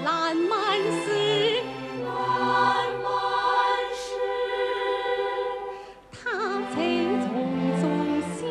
烂漫诗，烂漫诗，他在丛中响。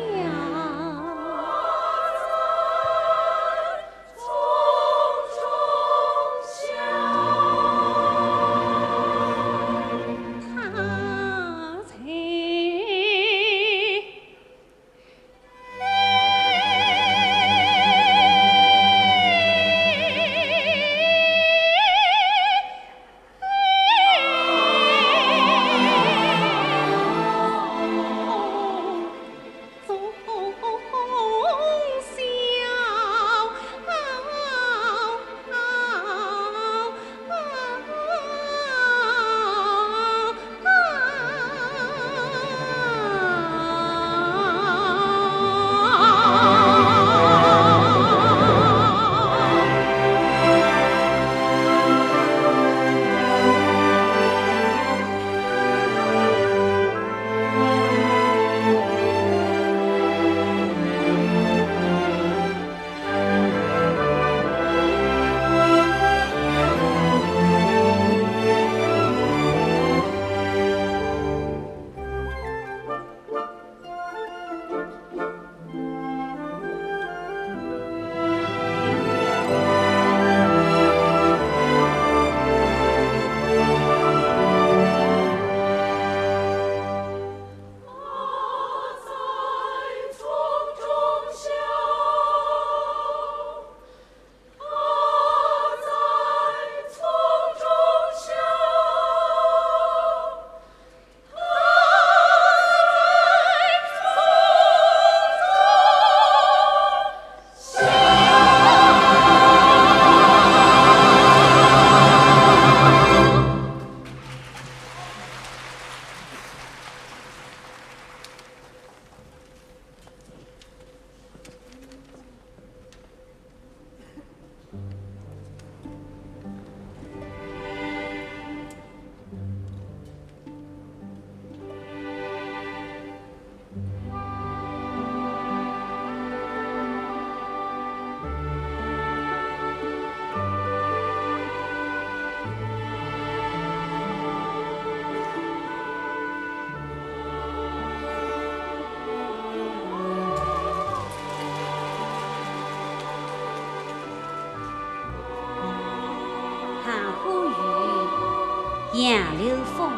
杨柳风，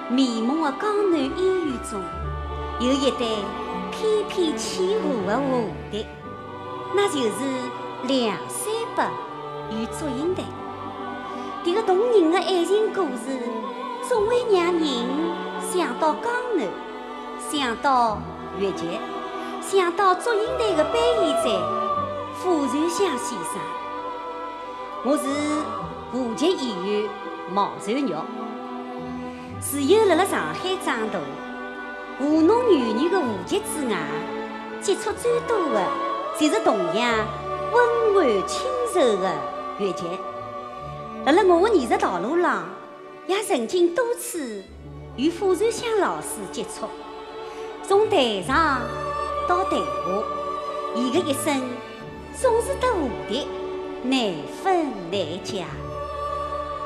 迷蒙的江南烟雨中，有一对翩翩起舞的蝴蝶，那就是梁山伯与祝英台。这个动人的爱情故事，总会让人想到江南，想到越剧，想到祝英台的扮演者傅传香先生。我是话剧演员毛传玉，自幼辣上海长大，糊弄女人的话剧之外，接触最多的就是同样温婉清柔的越剧。辣我的艺术道路上，也曾经多次与傅传香老师接触，从台上到台下，伊的一生总是得蝴蝶难分难解。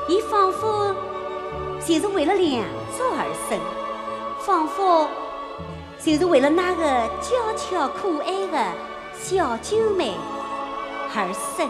伊仿佛就是为了梁祝而生，仿佛就是为了那个娇俏可爱的小九妹而生。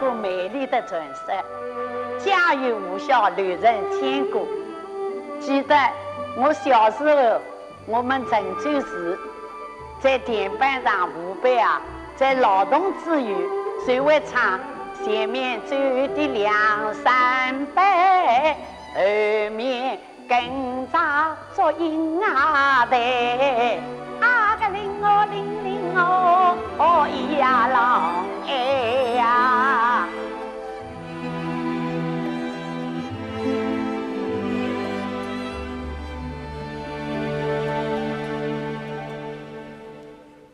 个美丽的传说，家喻户晓，流传千古。记得我小时候，我们郑州市在电板上舞班啊，在劳动之余，谁会唱前面走的梁山伯，后面跟着捉银牙队，啊个铃哦铃铃哦，哦咿呀啷哎呀。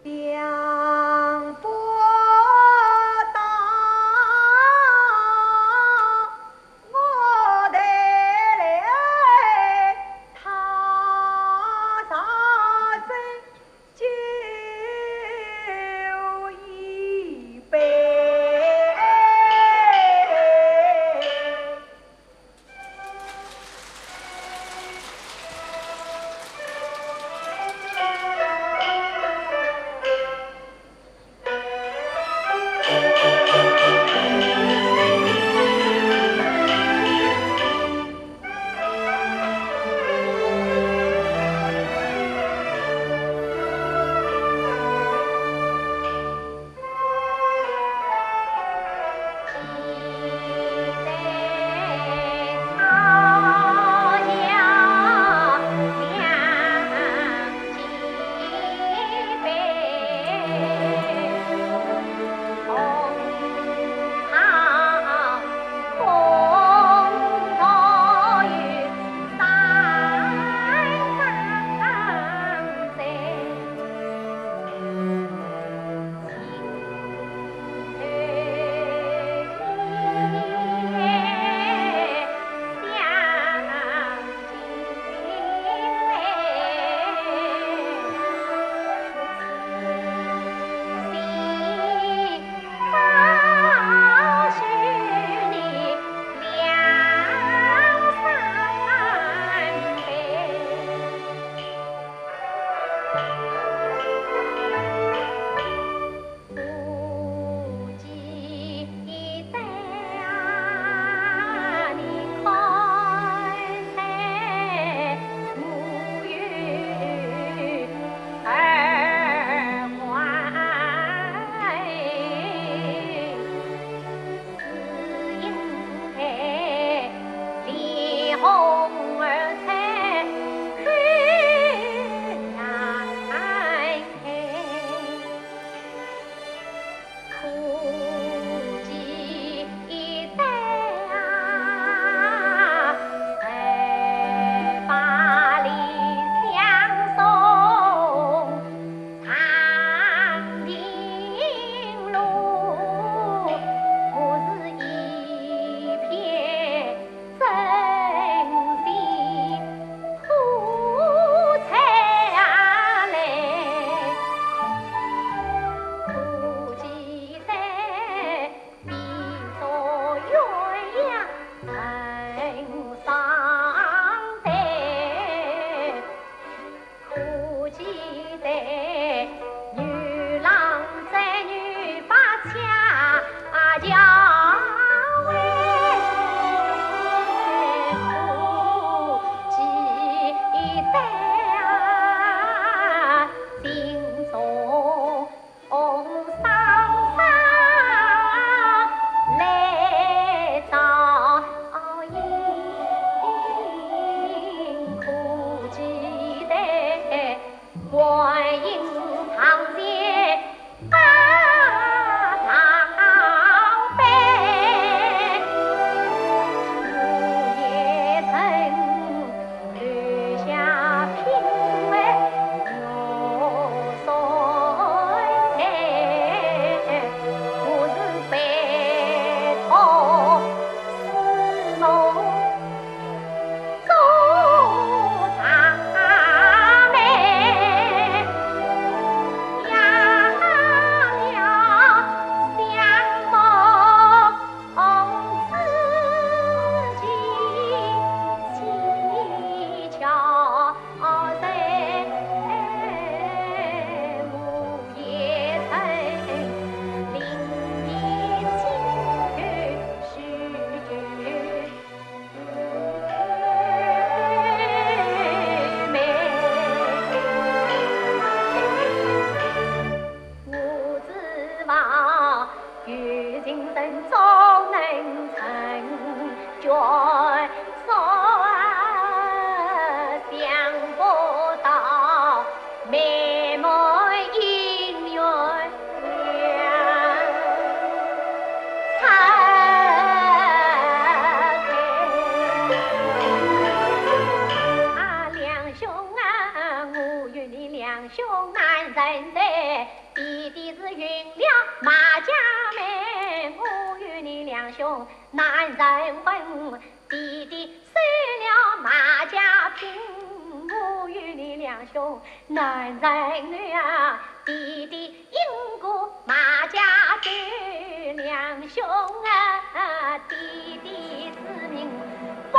两波刀，我得来他上身酒一杯。云了马家门，我与你两兄难人问。弟弟收了马家聘，我与你两兄难人女啊。弟弟因过马家走，两兄啊，弟弟之命不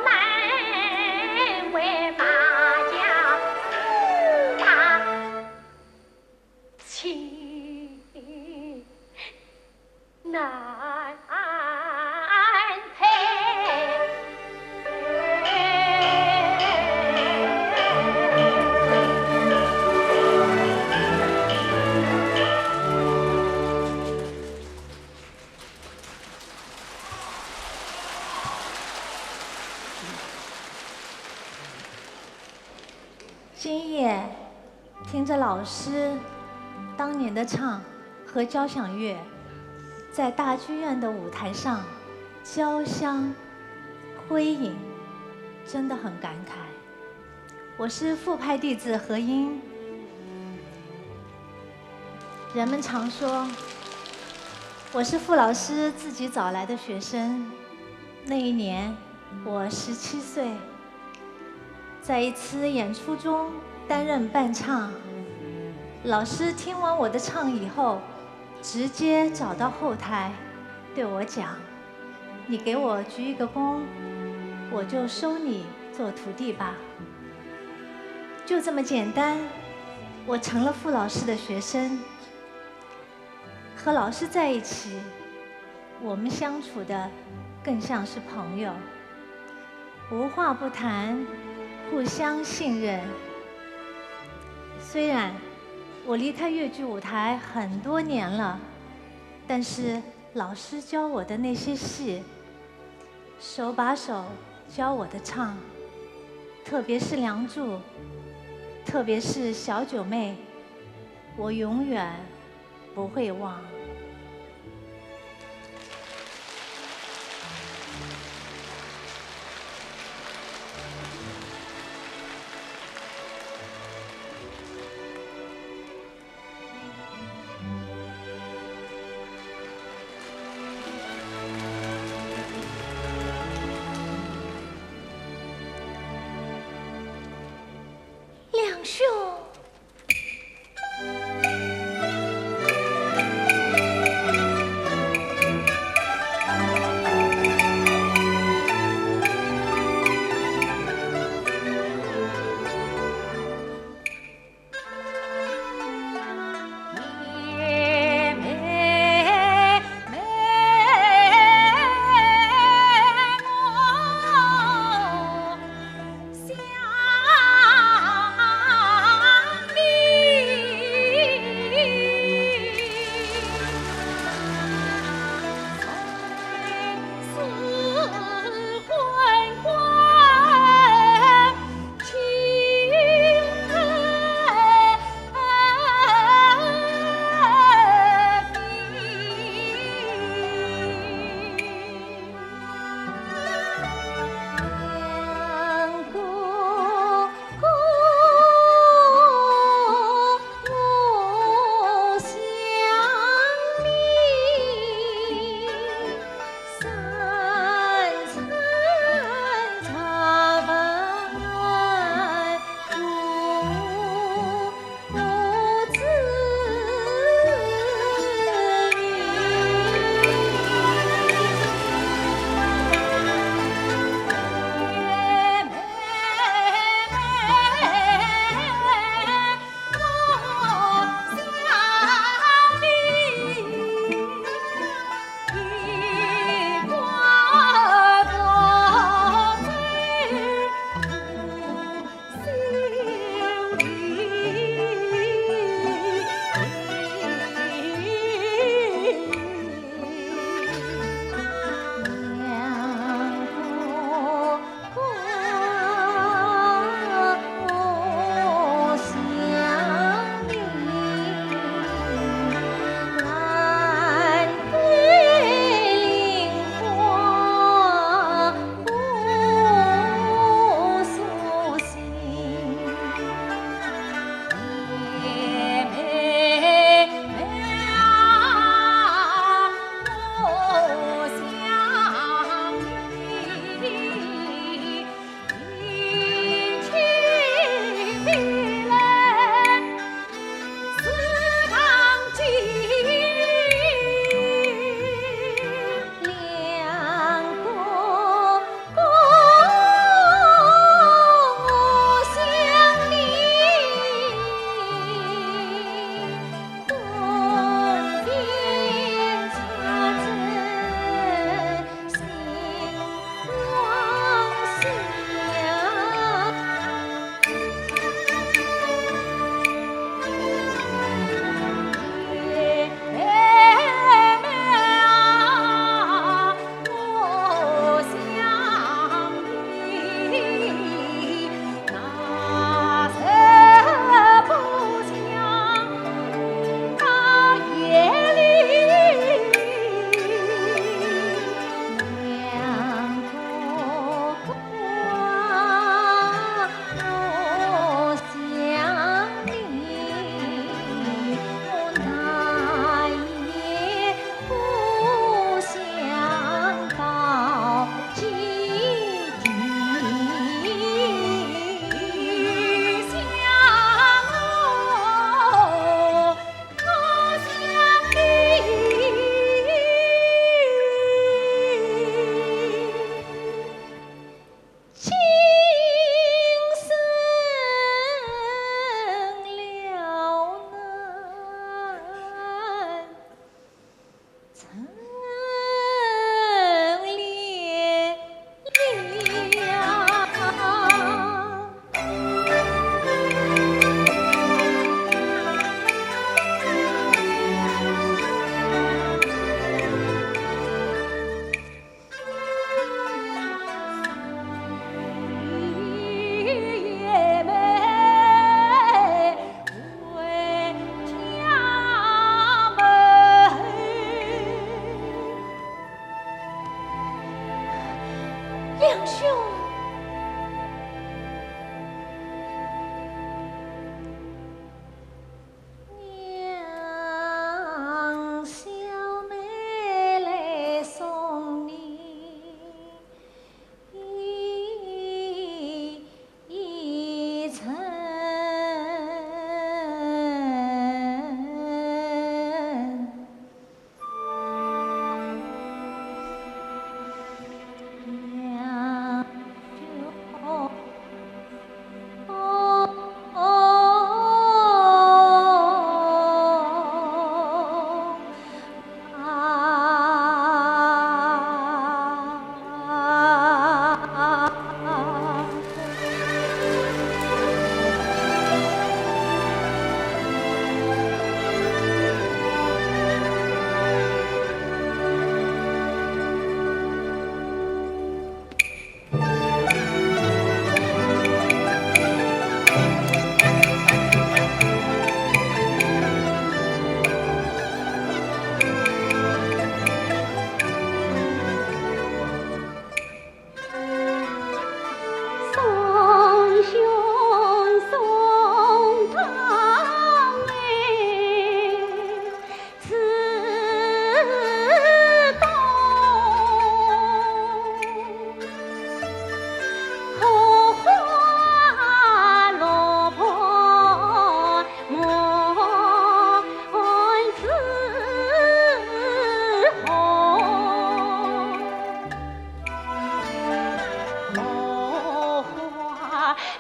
能为马家打情难配。今夜听着老师当年的唱和交响乐，在大剧院的舞台上交相辉映，真的很感慨。我是傅派弟子何英。人们常说我是傅老师自己找来的学生。那一年我17岁，在一次演出中担任伴唱。老师听完我的唱以后，直接找到后台对我讲：“你给我鞠一个躬，我就收你做徒弟吧。”就这么简单，我成了傅老师的学生。和老师在一起，我们相处的更像是朋友，无话不谈，互相信任。虽然我离开越剧舞台很多年了，但是老师教我的那些戏，手把手教我的唱，特别是《梁祝》，特别是《小九妹》，我永远不会忘。两兄，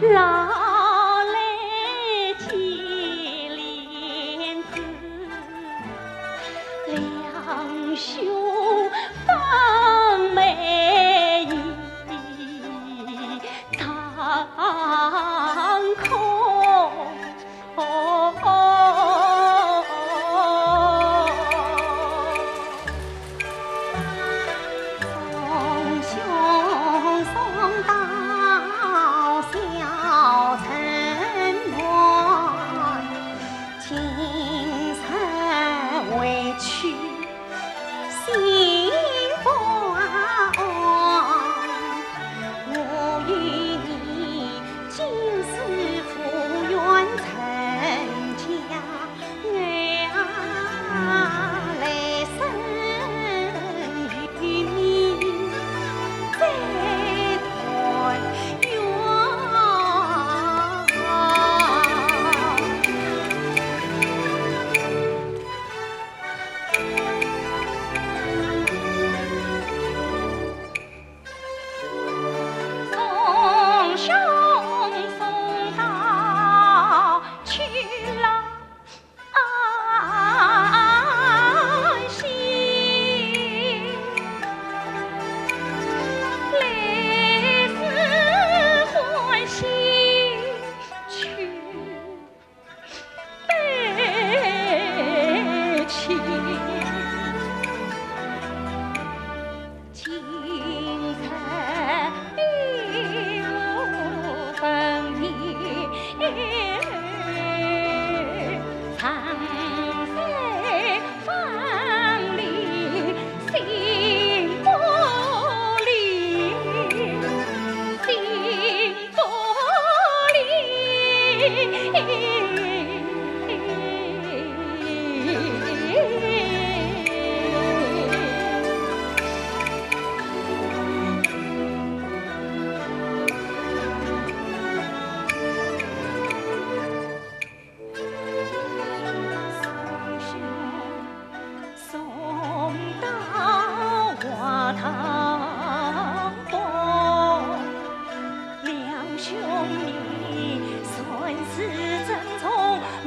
老来接莲子，两兄放美意当空。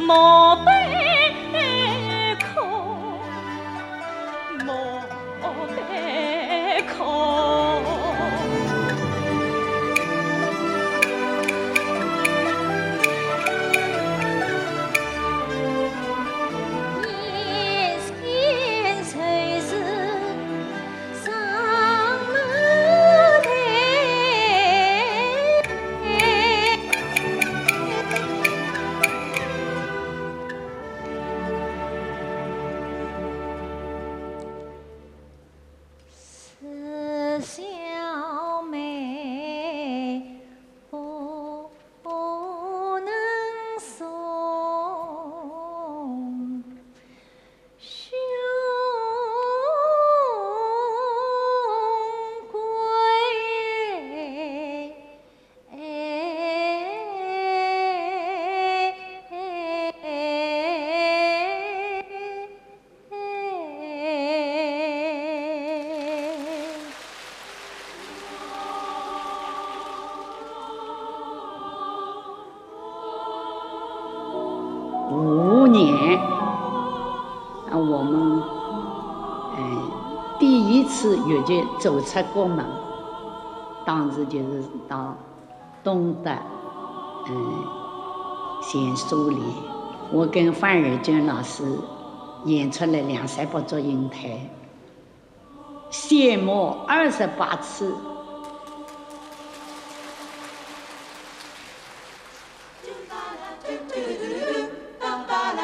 莫悲哭，莫悲哭。年年岁是上门台。小妹不能送兄归。5年，我们第一次越剧走出国门，当时就是到东德先苏联，我跟范尔娟老师演出了2、3部祝英台，谢幕28次。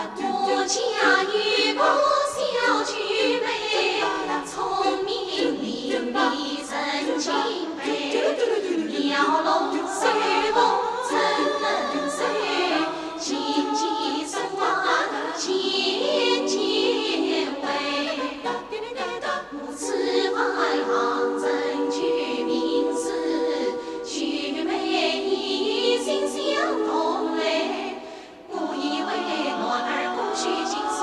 我家有个小举杯，聪明伶俐真敬佩，摇龙甩凤真能随，琴棋书画渐渐会。此番行政举名士，举美一心相同嘞。我以为我儿不许尽诉。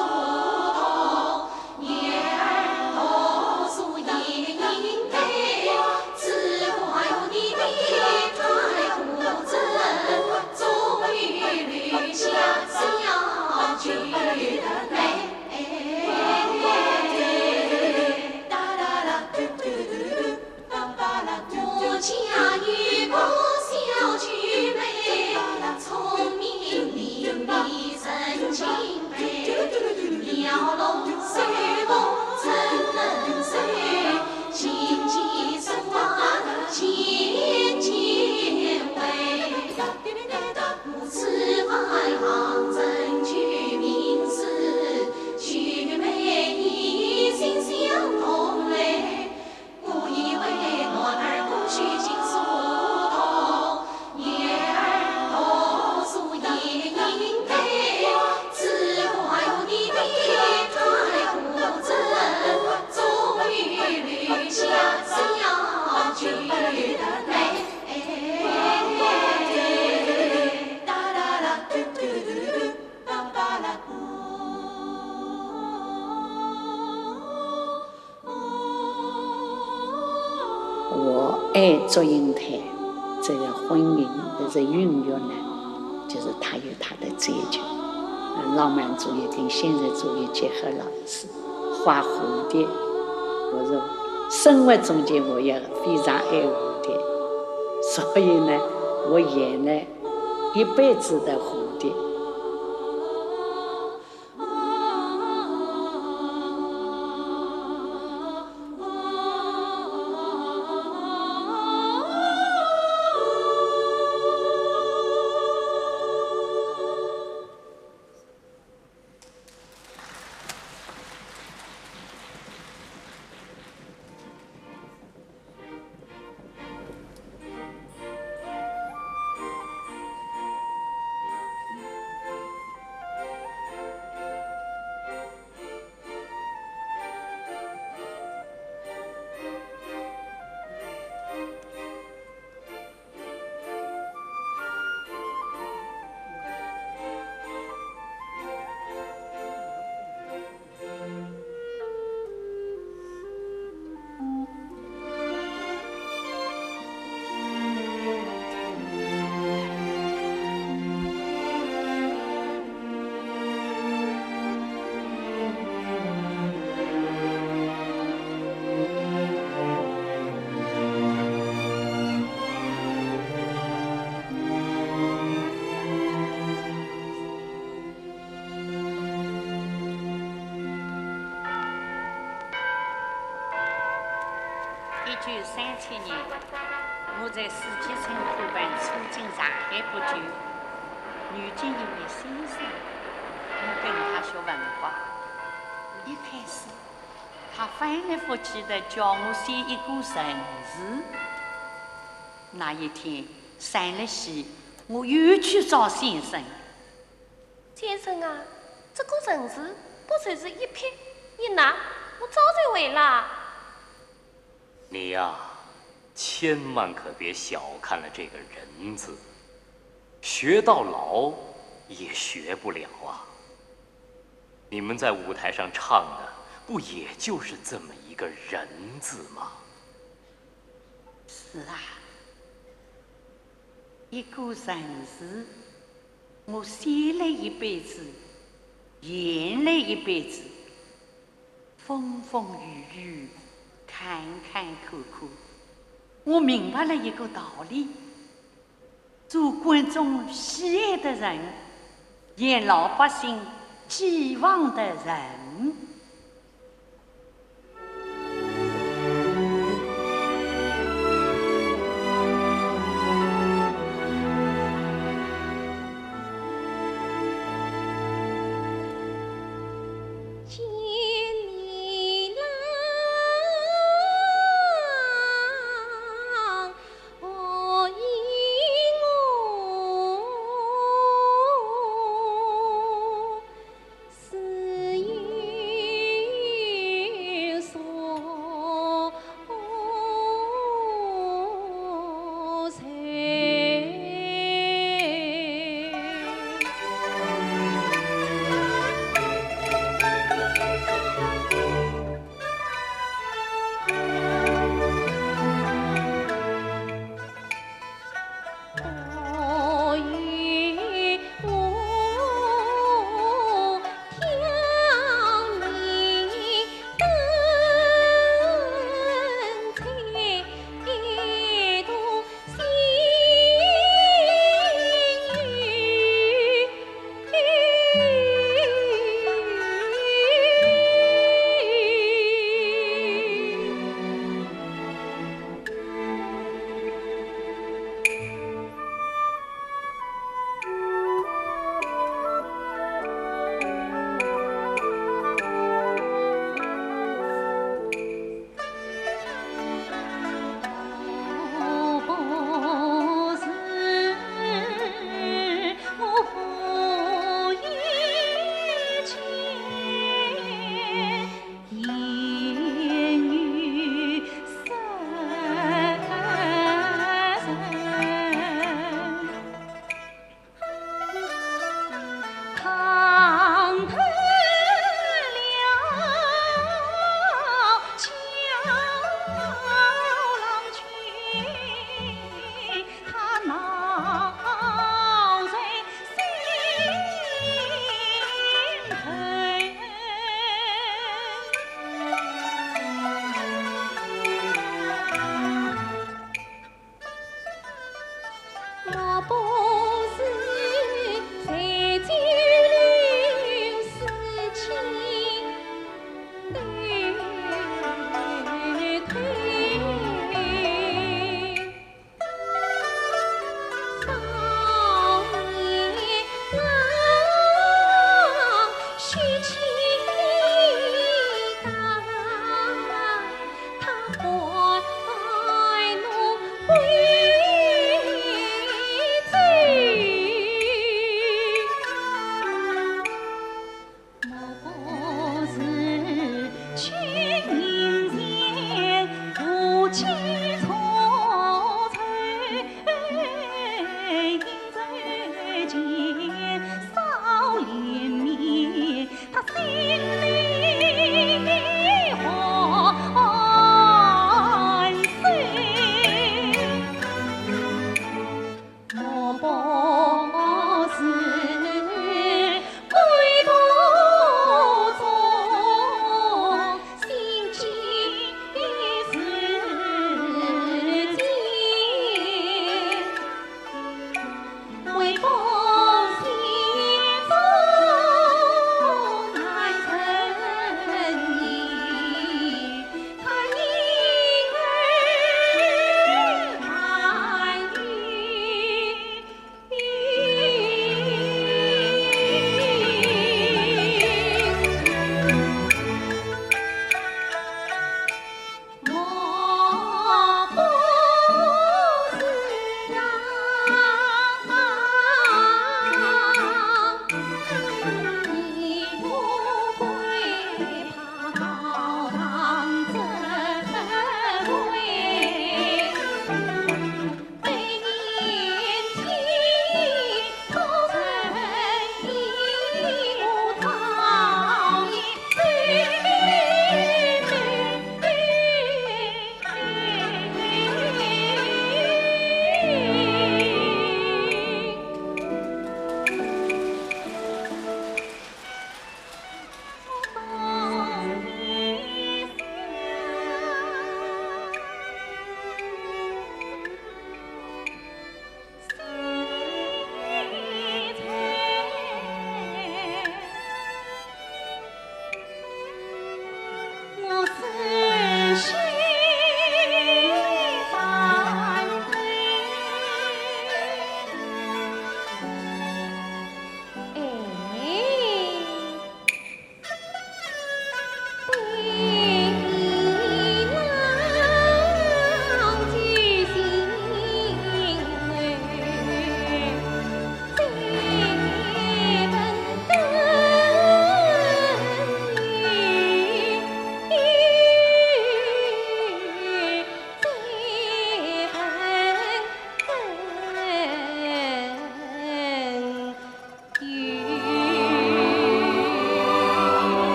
爱祝英台这个婚姻的这孕育呢，就是他有他的追求。浪漫主义跟现实主义结合了是画蝴蝶。我说生活中间我也非常爱蝴蝶，所以呢，我演了一辈子的蝴蝶。1937年，我在四季春课本初进上海不久，遇见一位先生，我跟他学文化。一开始，他翻来覆去的叫我写一个城市。那一天散了戏，我又去找先生。先生啊，这个城市不就是一撇一捺？我早就会了。你呀，千万可别小看了这个人字，学到老也学不了啊。你们在舞台上唱的，不也就是这么一个人字吗？是啊，一个城市，我写了一辈子，演了一辈子，风风雨雨，坎坎坷坷。我明白了一个道理：做观众喜爱的人，演老百姓期望的人。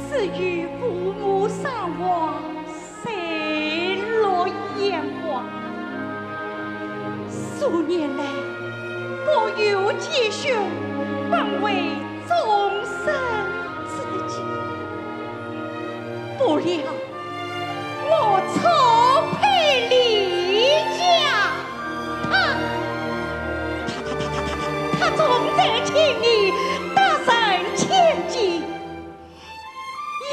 至于父母伤亡，谁落眼光？数年来，我有积蓄，本为终身之计，不料我错配离家，他重在千里，大胜千金。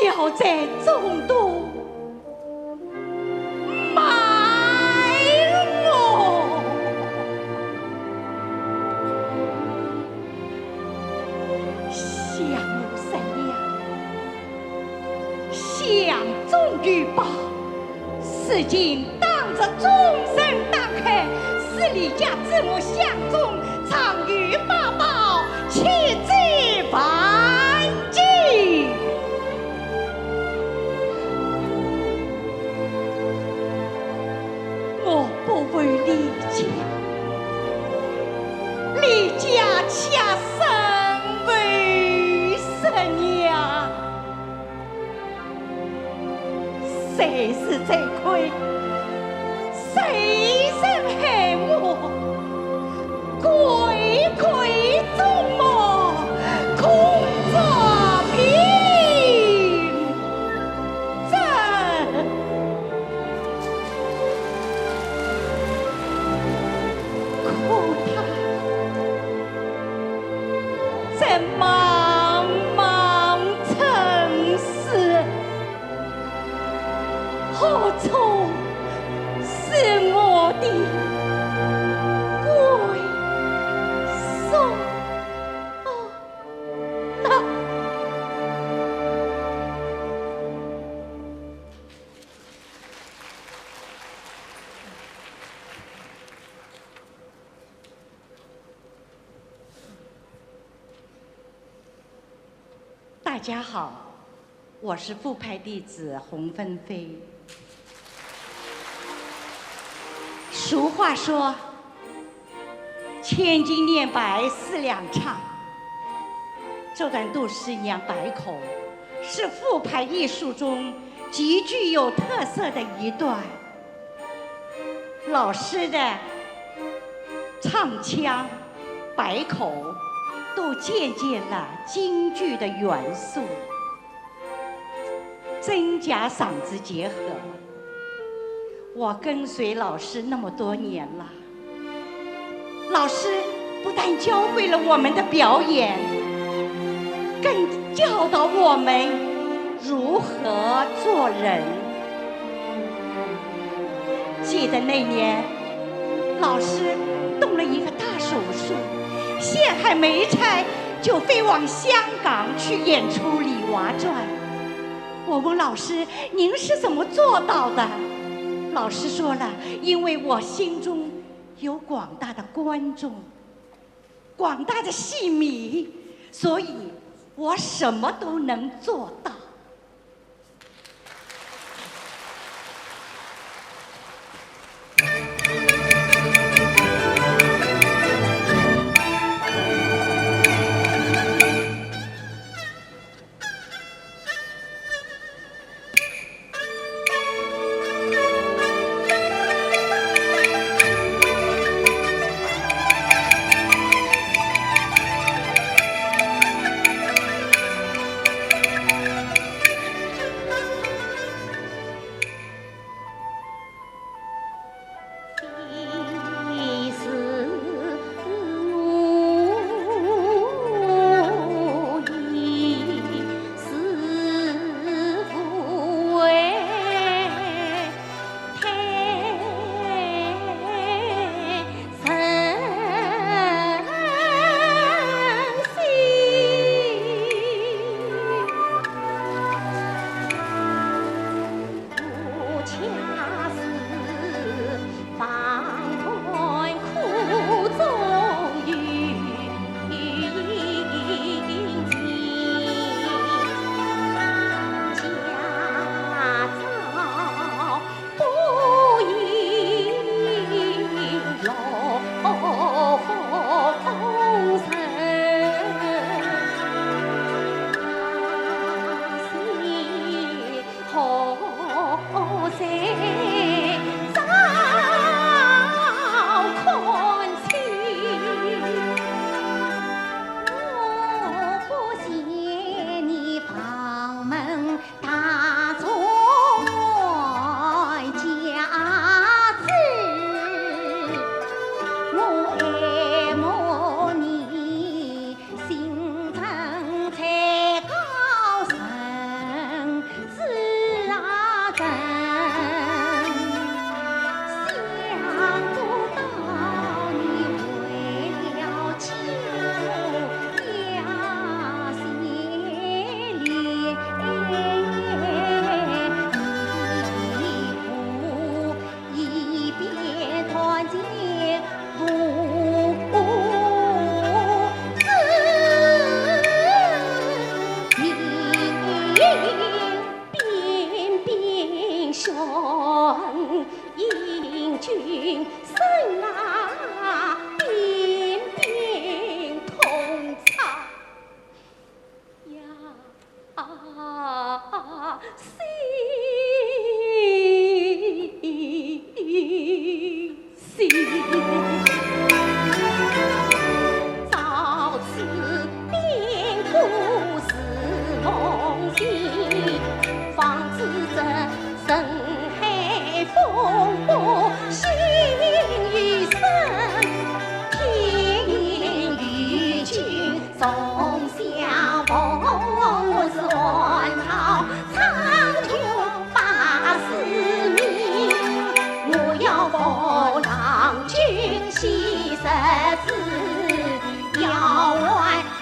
要在中都埋我，相母神娘，相中于宝，事情当着众生当看，使李家之母相中，常与家恰身为神呀，谁是罪魁？谁人害我？鬼魁众魔，空作凭证。可他在茫茫尘世，何处是我的归宿？那大家好，我是副派弟子洪芬飞。俗话说，千金念白4两唱。这段杜诗娘白口是副派艺术中极具有特色的一段。老师的唱腔、白口都借鉴了京剧的元素，真假嗓子结合。我跟随老师那么多年了，老师不但教会了我们的表演，更教导我们如何做人。记得那年，老师动了一个大手术，陷害没拆就飞往香港去演出《李娃传》。我问老师：“您是怎么做到的？”老师说了：“因为我心中有广大的观众，广大的戏迷，所以我什么都能做到。”总相逢是汉朝苍穹八思明，我要扶郎君西十字，要挽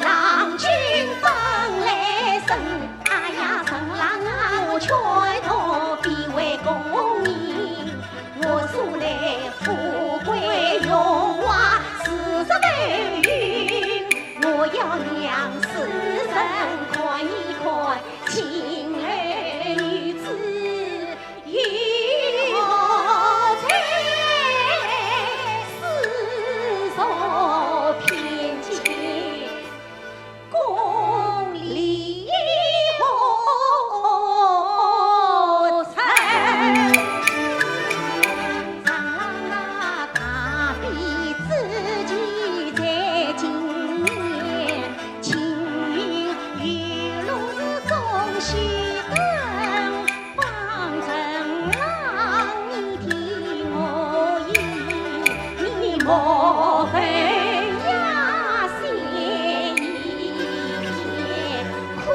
郎君奔来生。哎呀，神郎啊，我劝他必为公明，我素来富贵荣华40万云，我要让世人看一看情儿女子如何在世俗偏见，共理何成？长郎啊，大比自己在今年，青云玉露是总须等，方成郎你听我言，你莫非呀写一片苦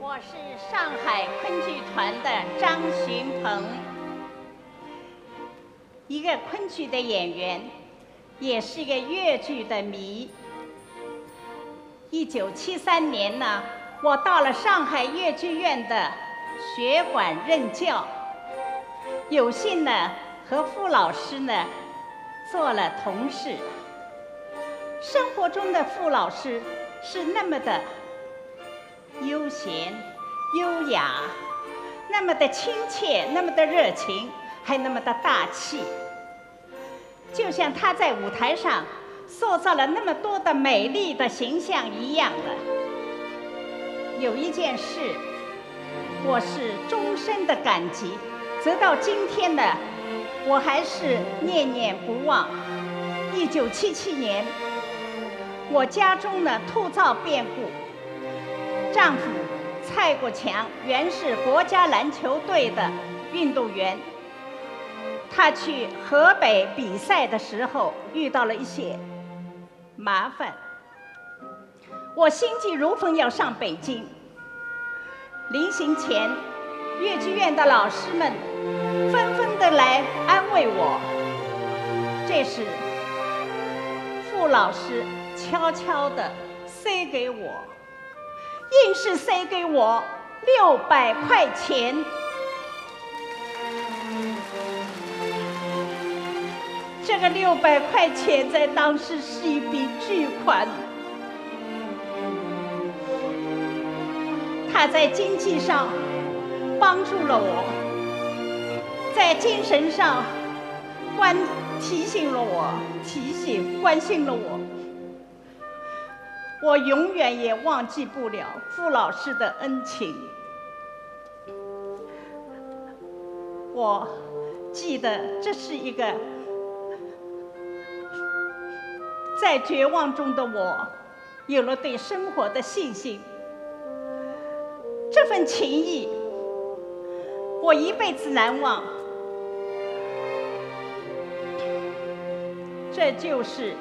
我是上海昆剧团的张寻鹏，一个昆剧的演员，也是一个粤剧的迷。1973年呢，我到了上海粤剧院的学馆任教，有幸呢和傅老师呢做了同事。生活中的傅老师是那么的悠闲、优雅，那么的亲切，那么的热情，还那么的大气。就像他在舞台上塑造了那么多的美丽的形象一样的。有一件事，我是终身的感激，直到今天呢，我还是念念不忘。1977年，我家中呢突遭变故，丈夫蔡国强原是国家篮球队的运动员，他去河北比赛的时候遇到了一些麻烦，我心急如焚要上北京。临行前，粤剧院的老师们纷纷的来安慰我。这时，傅老师悄悄地塞给我，硬是塞给我600块钱。这个600块钱在当时是一笔巨款，他在经济上帮助了我，在精神上提醒了我，关心了我。我永远也忘记不了傅老师的恩情。我记得这是一个在绝望中的我有了对生活的信心，这份情谊我一辈子难忘。这就是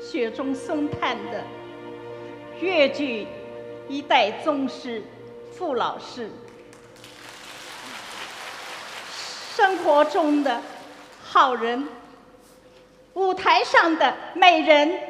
雪中送炭的粤剧一代宗师傅老师，生活中的好人，舞台上的美人。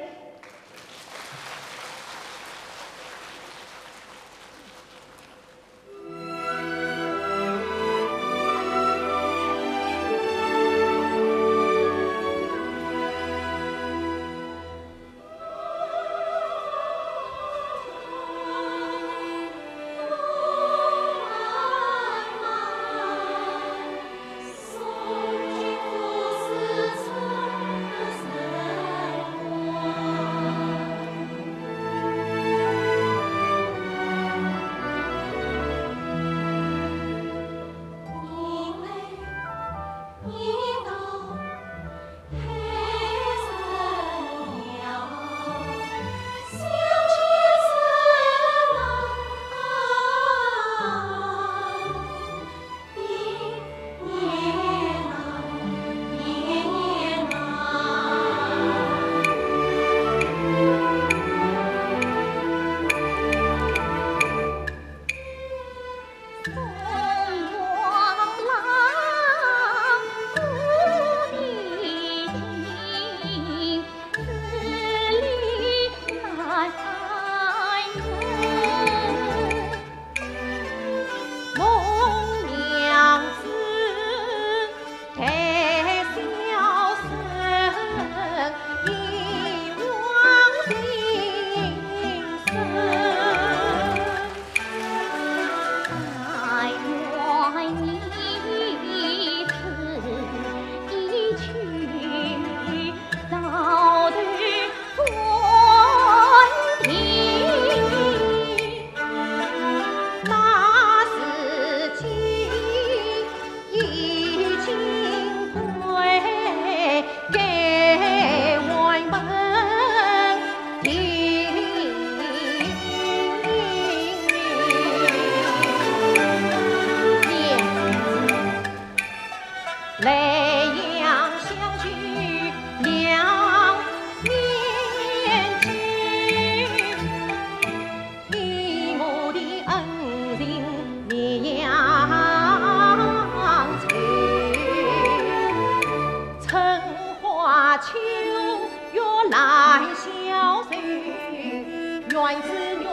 原是原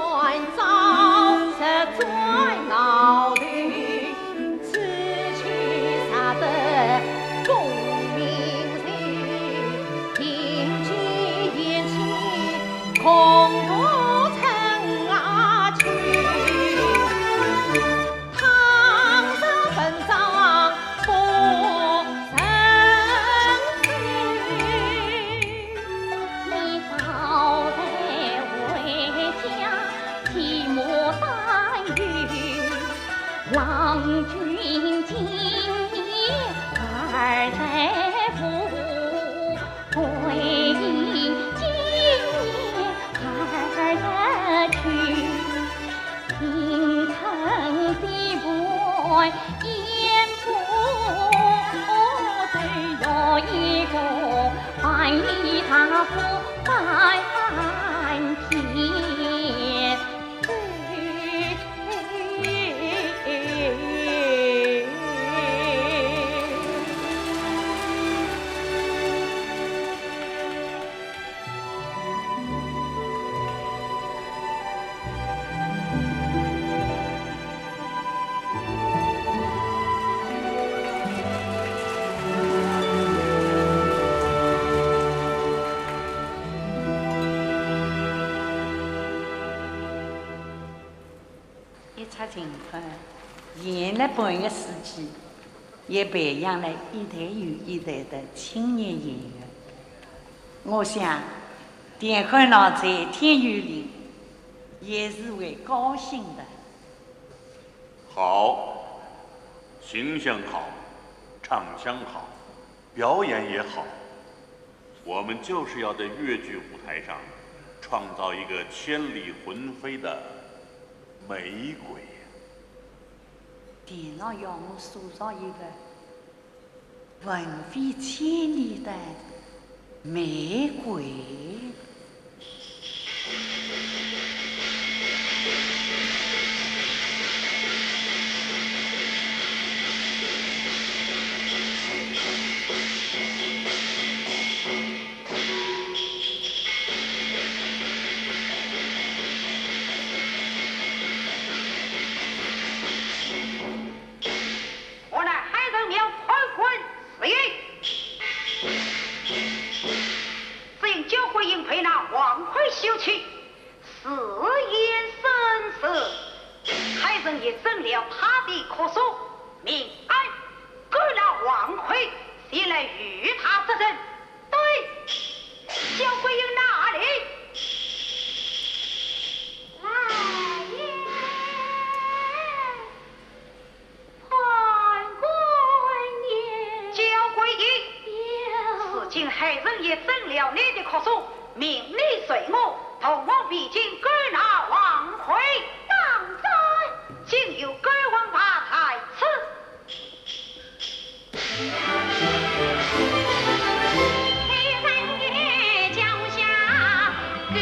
早实在闹腾，此去啥得功名人，听君言情空多尘啊去。唐山坟上不生水，你早在回家提莫担忧，郎君今年二在府，回忆今年二得去，京城的外烟波只有一个白衣大夫在岸边。一出情况，演了半个世纪，也培养了一代又一代的青年演员。我想，田汉老在天有灵，也是会高兴的。好，形象好，唱腔好，表演也好，我们就是要在越剧舞台上创造一个千里魂飞的玫瑰。电脑要我塑造一个魂飞千里的玫瑰。王魁休去，誓言生死。海人也整了他的科书，命俺给了王魁，先来与他责任。对，小鬼有哪里？来也，潘官爷。小鬼爷，此今海人也整了你的科书。命你随我同往北京赶拿王魁，当在竟有改王八台词。黑人也脚下举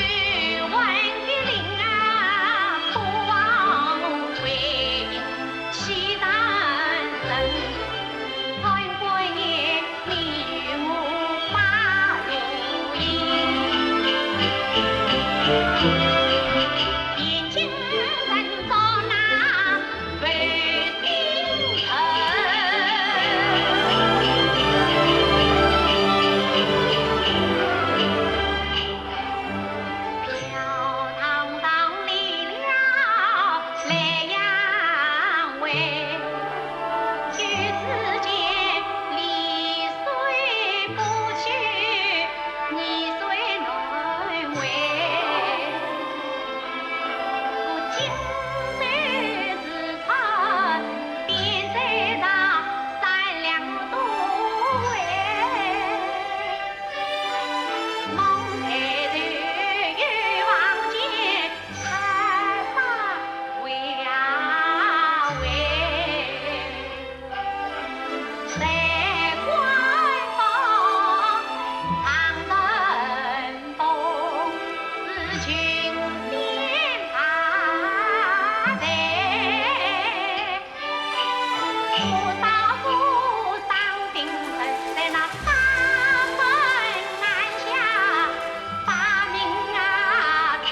文的令啊，不枉为西南人，潘官爷你与我把如意。眼睛人到那北京城，飘荡荡离了莱阳卫，举子间离虽不去，你虽难为。今日自残，便在那三两多位，梦抬头欲望见，才把为啊为，谁怪我唐人风，自君鞭打的，不少不上顶层，在那大门南下把命啊抬。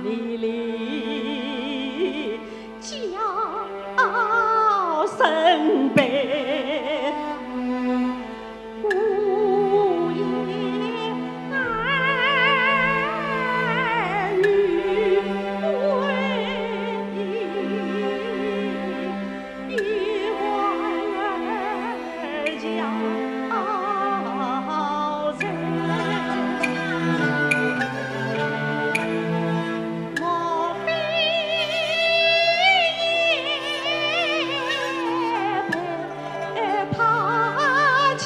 里里叫声悲，无言儿女为一弯儿叫声。莫非也怕起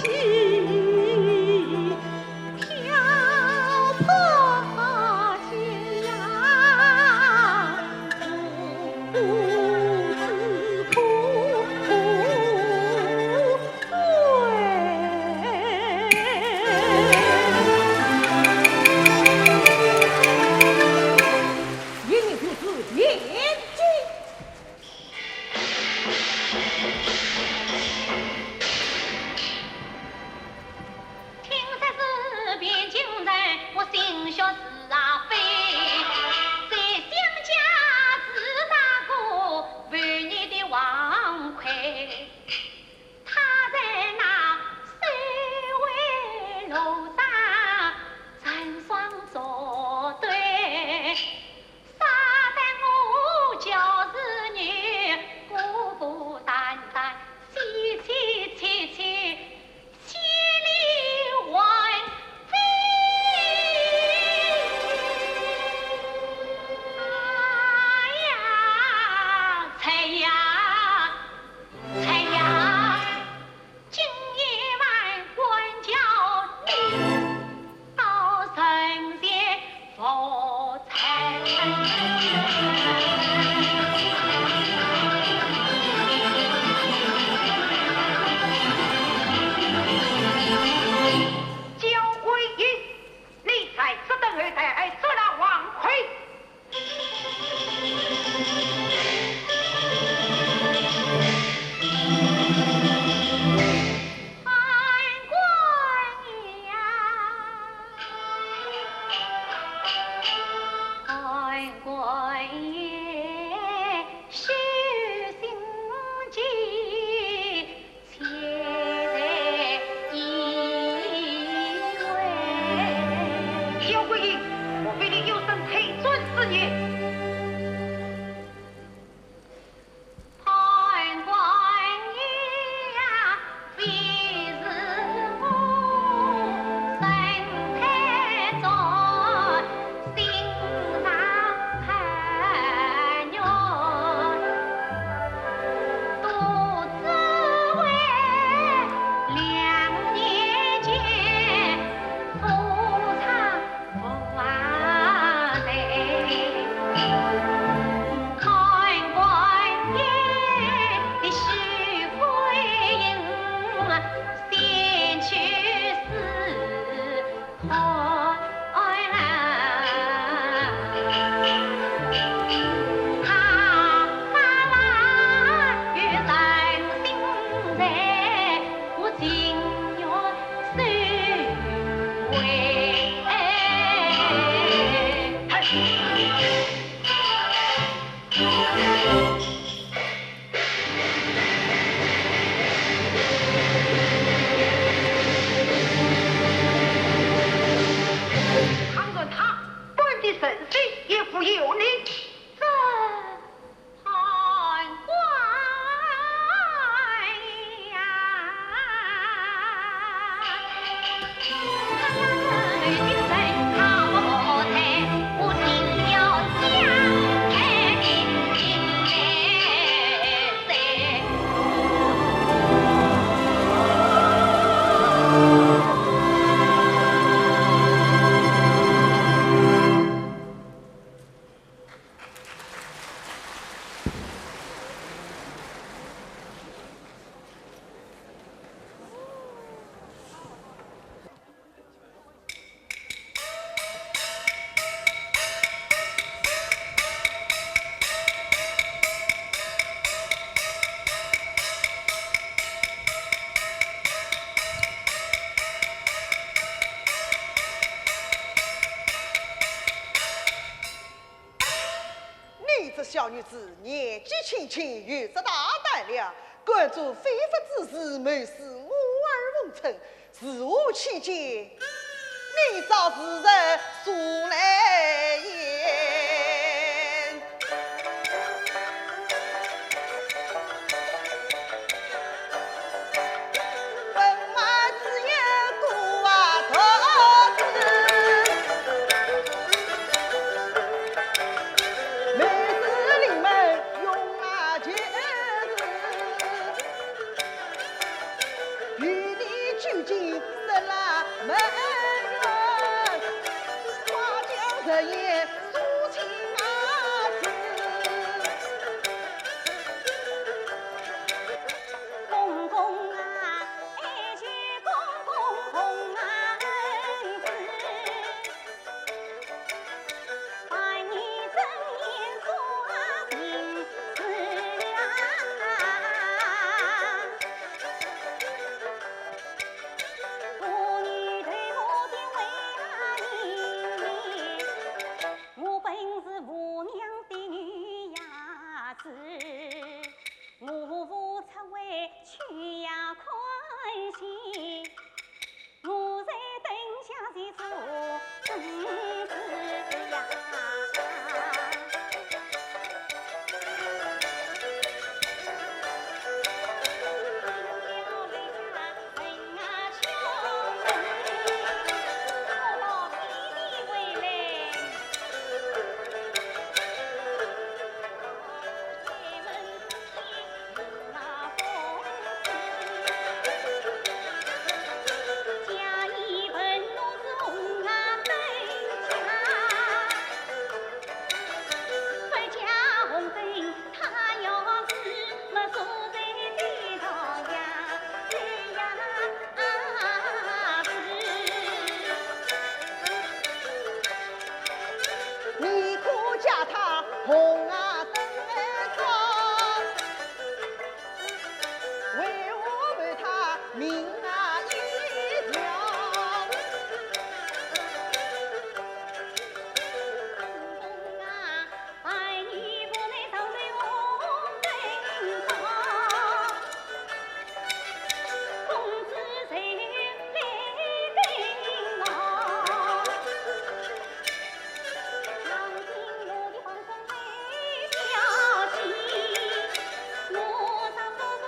漂泊天涯，独自苦归？因你父子联军，听说是边境人，我心血是啊飞。在乡家自打过万年的王魁，他在那三围楼上成双作对。撒旦我就是女，孤孤单单，凄凄切切，千里万飞。哎呀，猜呀，猜呀，今夜晚管教你到神仙佛财。焦桂英，你在此等儿代做了王魁。安官爷，安官爷，是心急，且在一位。焦桂英，我非你有生退尊之业。判官爷呀，非是我身太重，心上寒肉，独自为2年前夫唱妇啊泪。看官爷的许桂英，先去死开他发来与人心在，我情愿收回。倘若他本的身世也不由你。这判官呀，女兵人靠台，我定要将开进来是小女子，年纪轻轻有着大胆量，敢做非法之事，谋使我儿奉承，是我期间，你找此人速来言。本马只有孤娃头子，每次临门用啊就是与你究竟失了门人，花轿人也抒情啊子。公公啊，爱去公公红啊恩子，百年真言说情事啊。妇女对我的为啊你，我本是吴娘的女伢子。我父出为曲呀宽心，我在灯下在做真子呀。家一文路是红啊灯家，不加红灯他要是没坐在地上呀，对呀你可叫他红啊灯光，为我为他命啊一条。公啊，百女不能上在红灯上，公子谁来跟忙？郎听我的皇上来表情，我上高中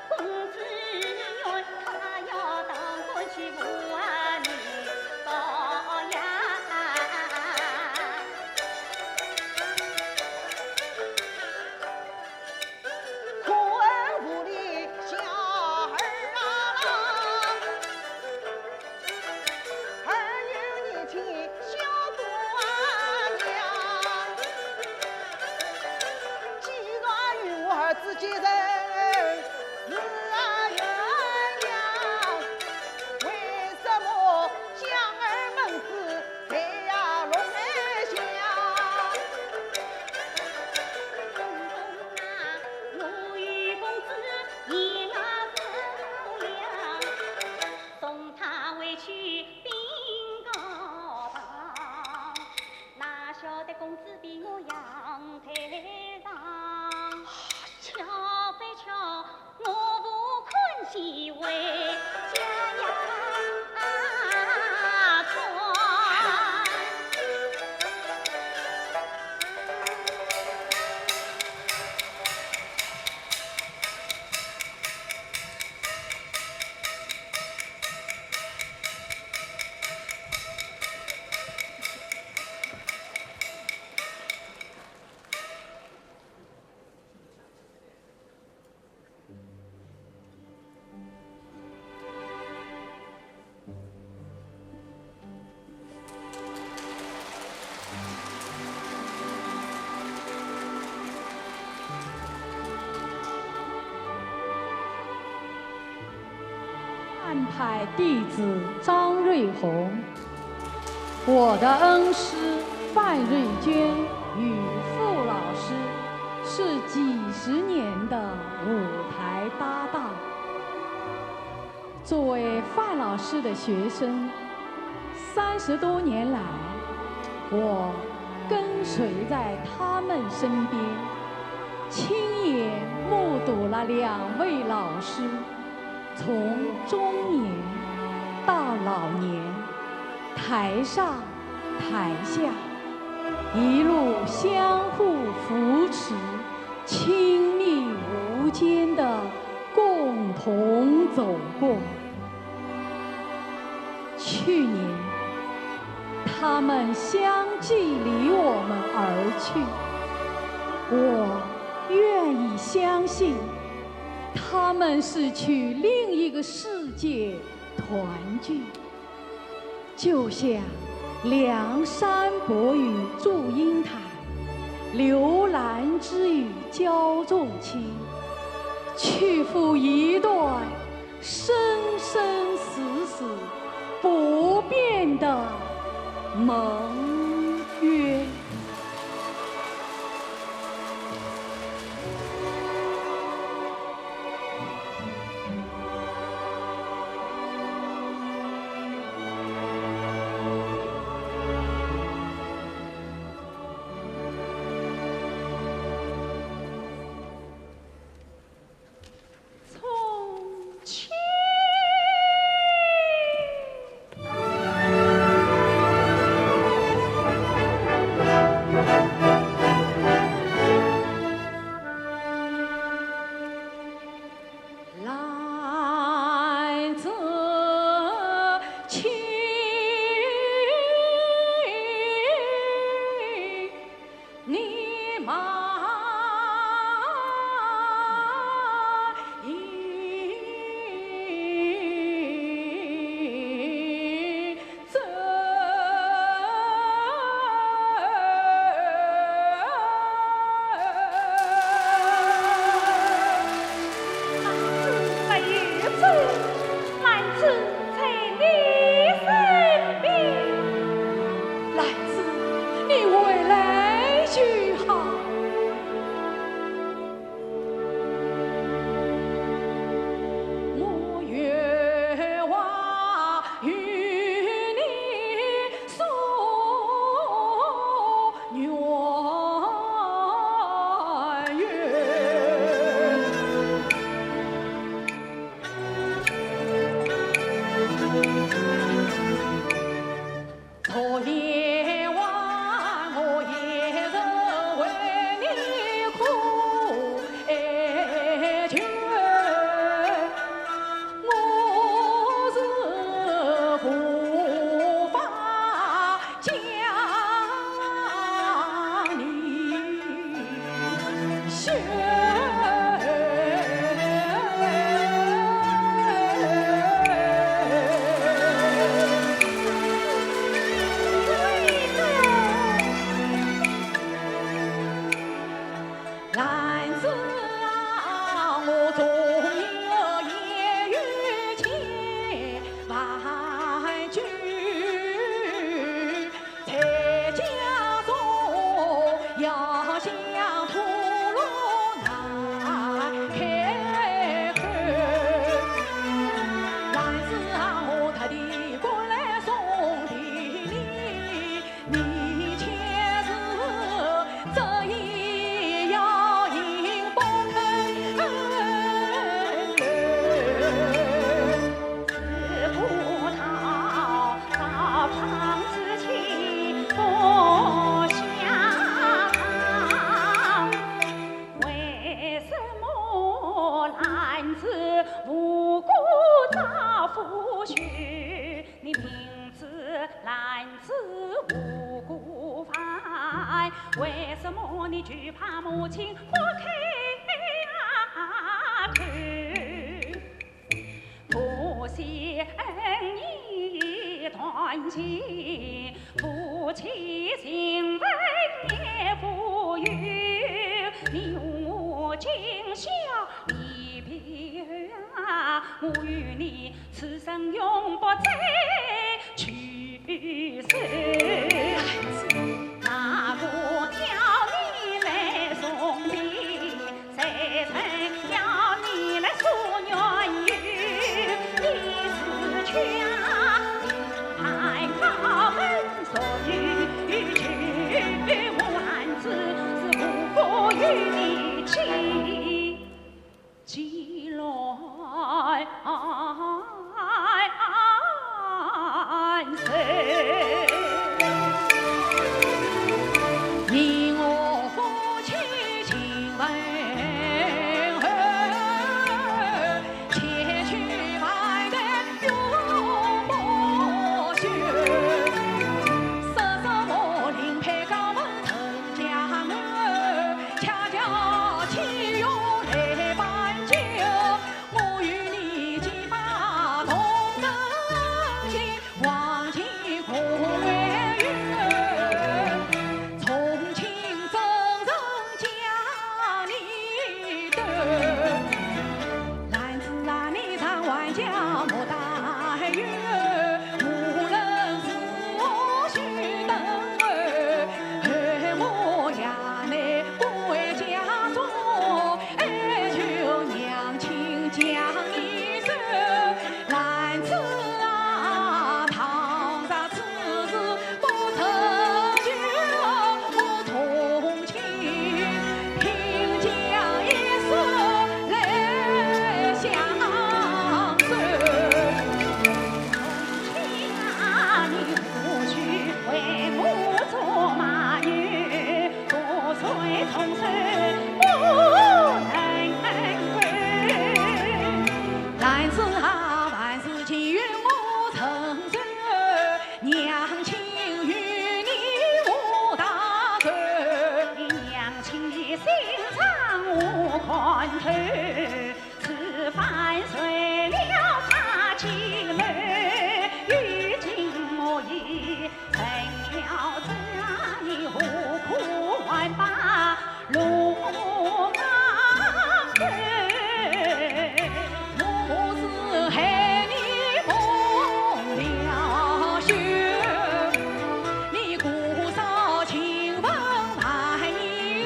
公子愿，他要当官去武啊女高呀。可恩无理小儿郎，儿有年轻小姑娘，既然与我儿之间人是啊鸳鸯，为什么将儿门子在呀龙来香？我与公子一拉手两，送他回去禀高堂。哪晓得公子比我阳台上，巧非巧，我不困其为家呀传。安排弟子张瑞红，我的恩师范瑞娟与傅老师是几十年的舞台搭档。作为范老师的学生，30多年来，我跟随在他们身边，亲眼目睹了2位老师从中年到老年，台上台下一路相互扶持，亲密无间的共同走过。去年，他们相继离我们而去，我愿意相信，他们是去另一个世界团聚，就像梁山伯与祝英台，刘兰芝与焦仲卿，去赴一段生生死死不变的盟约。为什么你惧怕母亲不开口？不惜恩义断情，夫妻情分也不渝。你我今宵离别啊，我与你此生永不再聚首。哪个叫你来送别？谁曾叫你来诉缘由？你死去啊，太高门所欲去。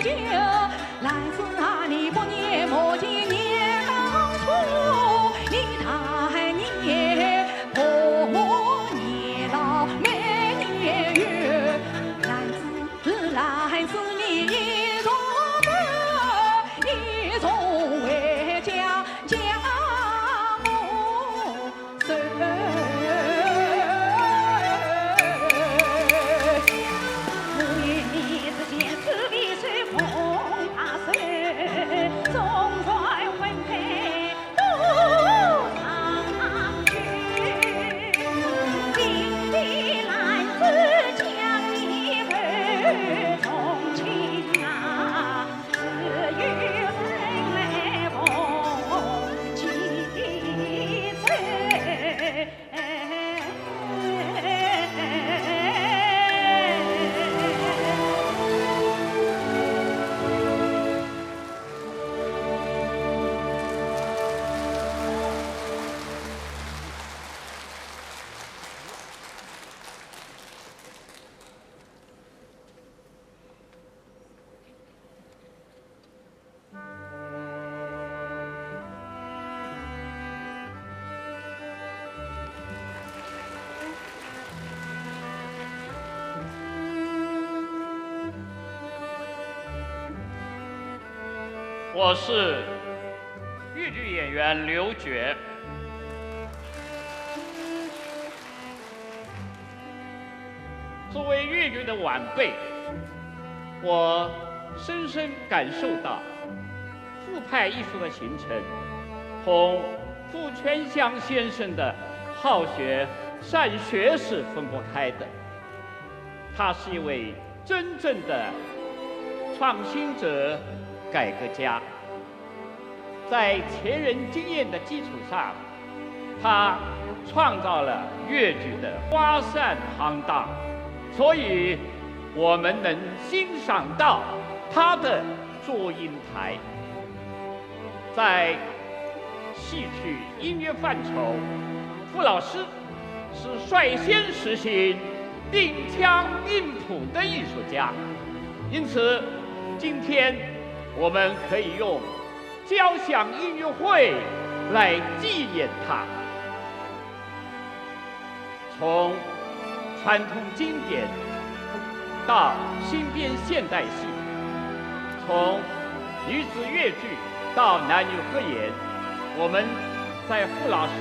酒，来自哪里不念莫见年当初，你太年婆年老没年月，来自你一种德，一种为家母生。我是豫剧演员刘觉。作为粤剧的晚辈，我深深感受到傅派艺术的形成同傅全香先生的好学善学是分不开的。他是一位真正的创新者、改革家，在前人经验的基础上，他创造了粤剧的花扇行当，所以我们能欣赏到他的祝英台。在戏曲音乐范畴，傅老师是率先实行定腔音谱的艺术家，因此今天我们可以用交响音乐会来纪念他。从传统经典到新编现代戏，从女子越剧到男女合演，我们在傅老师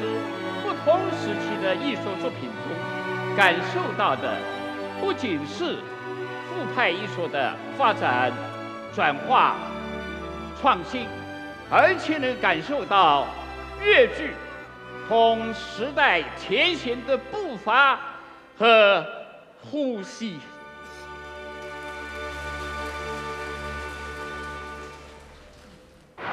不同时期的艺术作品中感受到的，不仅是傅派艺术的发展、转化、创新，而且能感受到粤剧同时代前行的步伐和呼吸。啊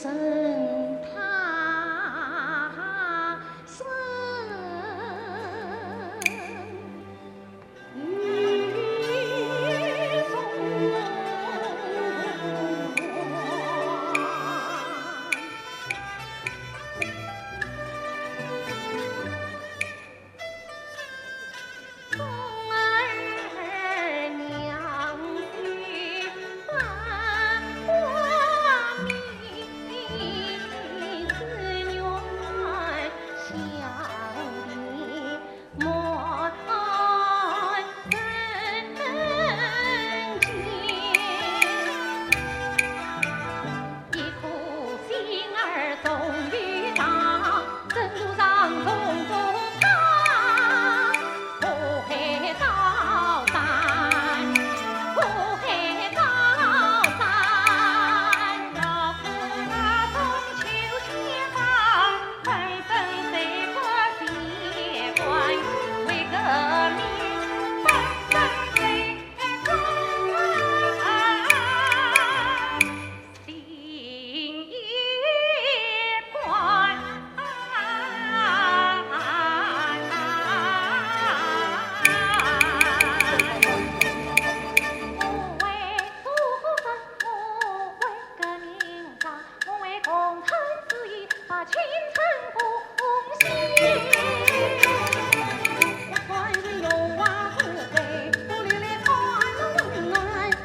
生他生与风风儿娘与伴花蜜，子女相离莫分间。一颗心儿终于到，正路上匆匆赶，河海高山，河海高山，绕过那中秋前方，纷纷在过谢关，为革命纷纷在中心一关。我为祖国奋，我为革命战，我为共产主义把青春奉献。我穿越油画湖北，我流连川东南，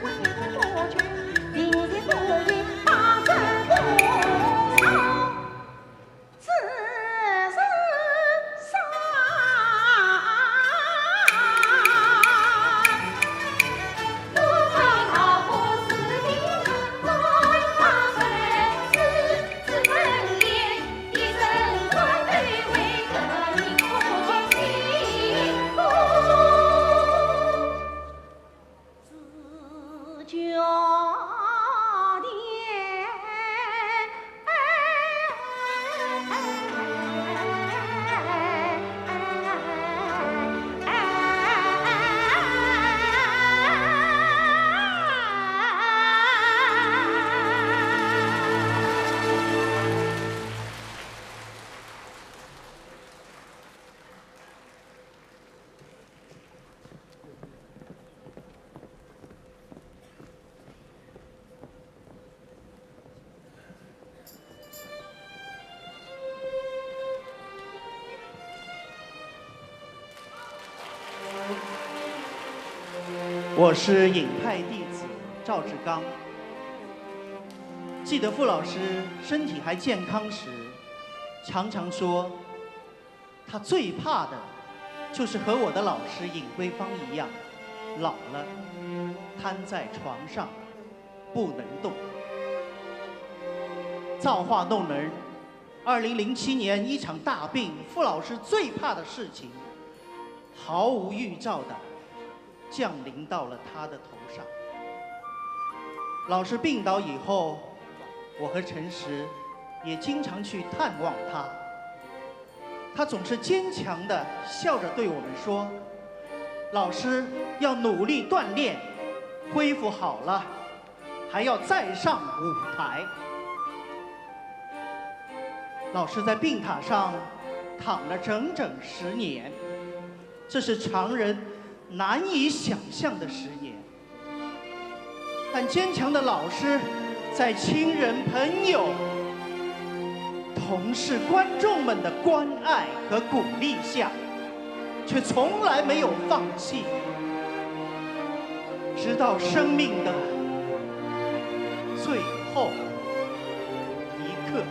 为国夺取明日不易把生活操。此生伤，我为老婆死的疼，我为他生死之分也，一生团队为革命付出辛苦。自觉我是尹派弟子赵志刚。记得傅老师身体还健康时，常常说，他最怕的，就是和我的老师尹桂芳一样，老了，瘫在床上，不能动。造化弄人，2007年一场大病，傅老师最怕的事情，毫无预兆的降临到了他的头上。老师病倒以后，我和陈实也经常去探望他。他总是坚强地笑着对我们说：“老师要努力锻炼，恢复好了，还要再上舞台。”老师在病榻上躺了整整10年，这是常人难以想象的10年。但坚强的老师，在亲人、朋友、同事、观众们的关爱和鼓励下，却从来没有放弃，直到生命的最后一刻。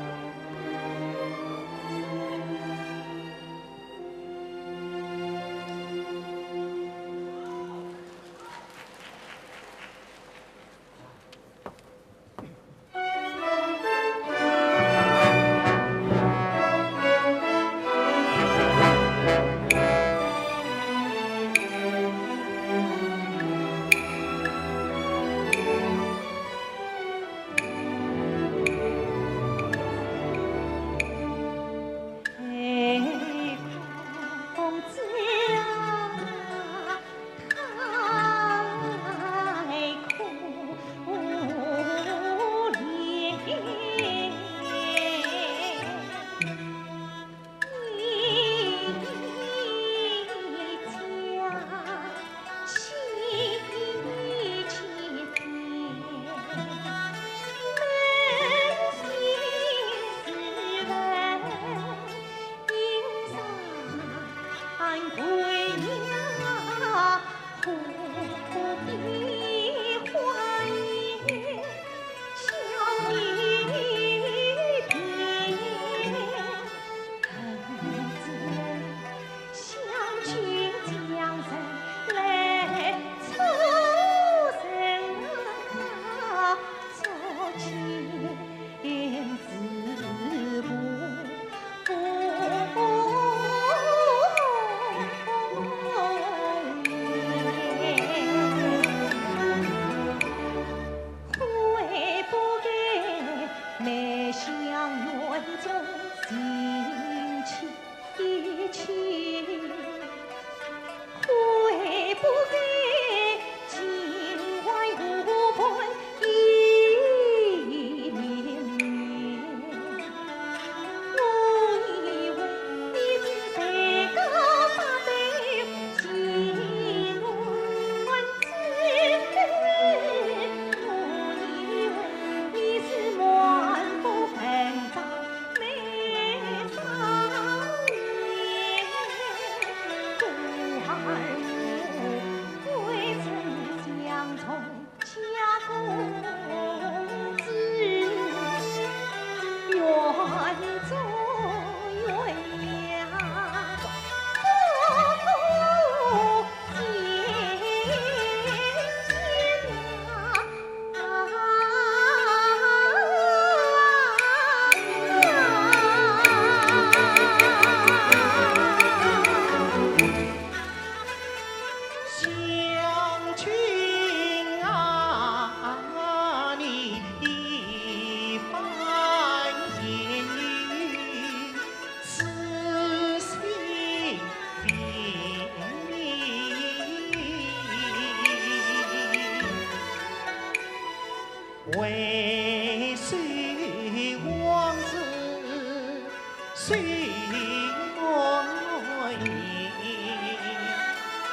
岁月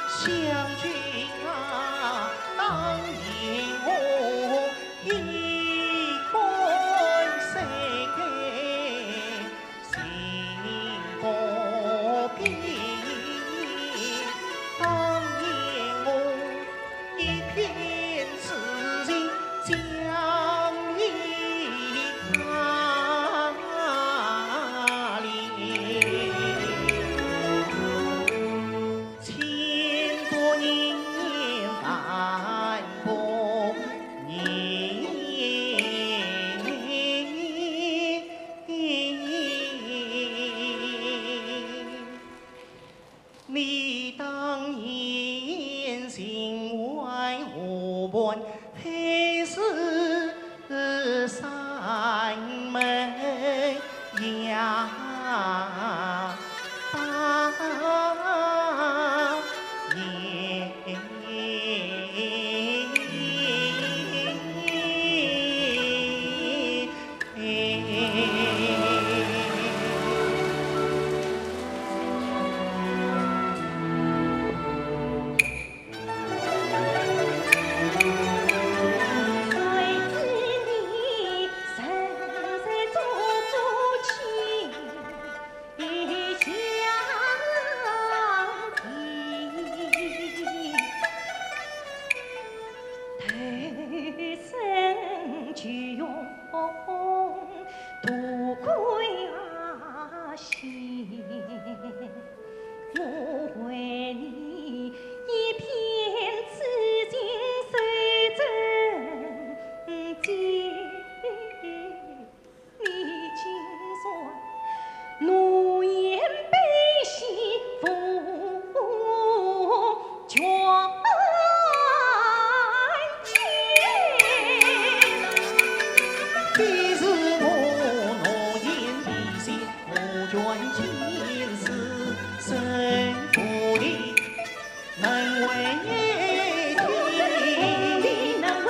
相聚啊，当年我一块石心不变，当年我一片痴情将你踏恋，千多年万多年，你当年心怀河畔配是三妹呀，我为你一片痴情随真结，你今算怒言悲喜付全既是我诺言必信，我卷前世生福利，能为天，能为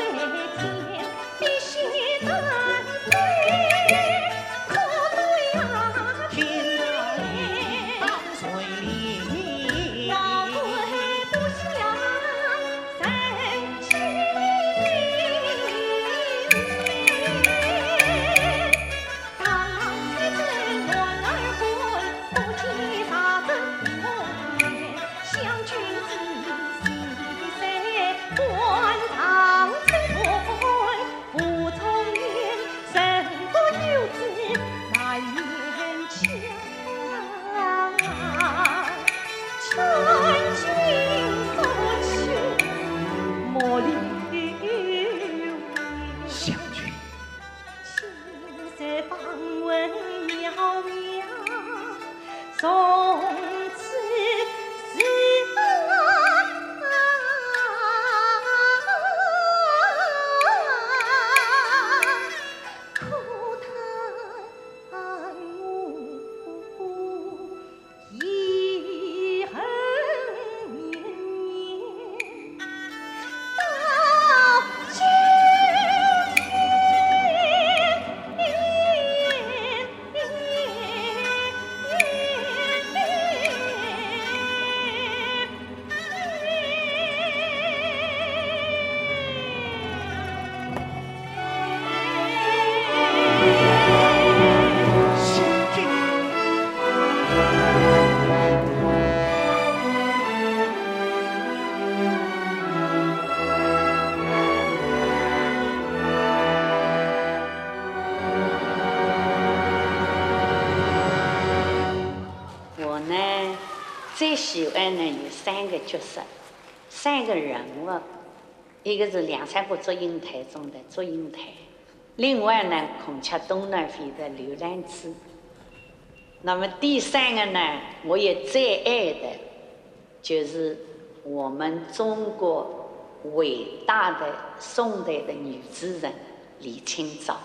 天，必须担罪，可对呀天哪里当水里，老鬼不想生气。从此是苦叹我遗恨绵绵，到今我呢，最喜欢呢有三个角色，三个人物，一个是梁山伯祝英台中的祝英台，另外呢孔雀东南飞的刘兰芝，那么第三个呢，我也最爱的，就是我们中国伟大的宋代的女诗人李清照。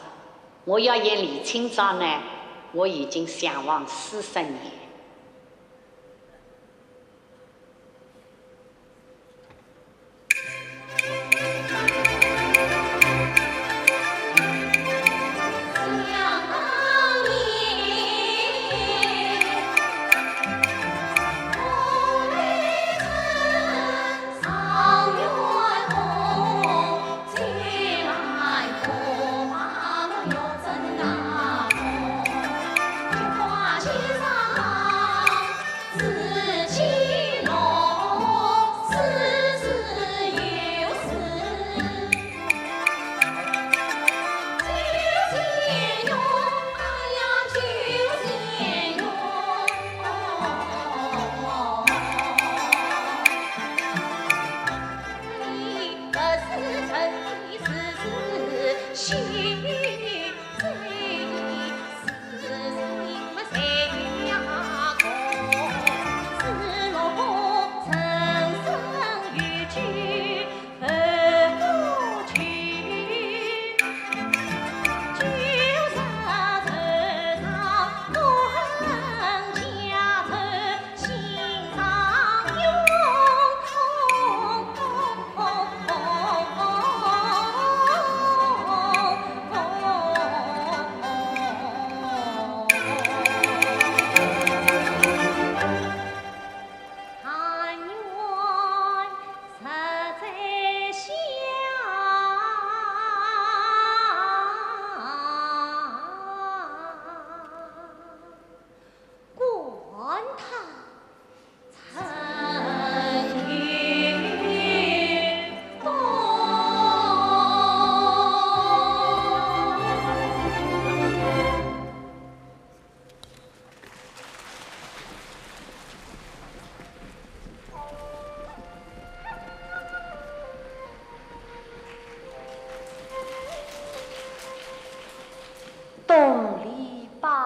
我要演李清照呢，我已经向往40年。想当年。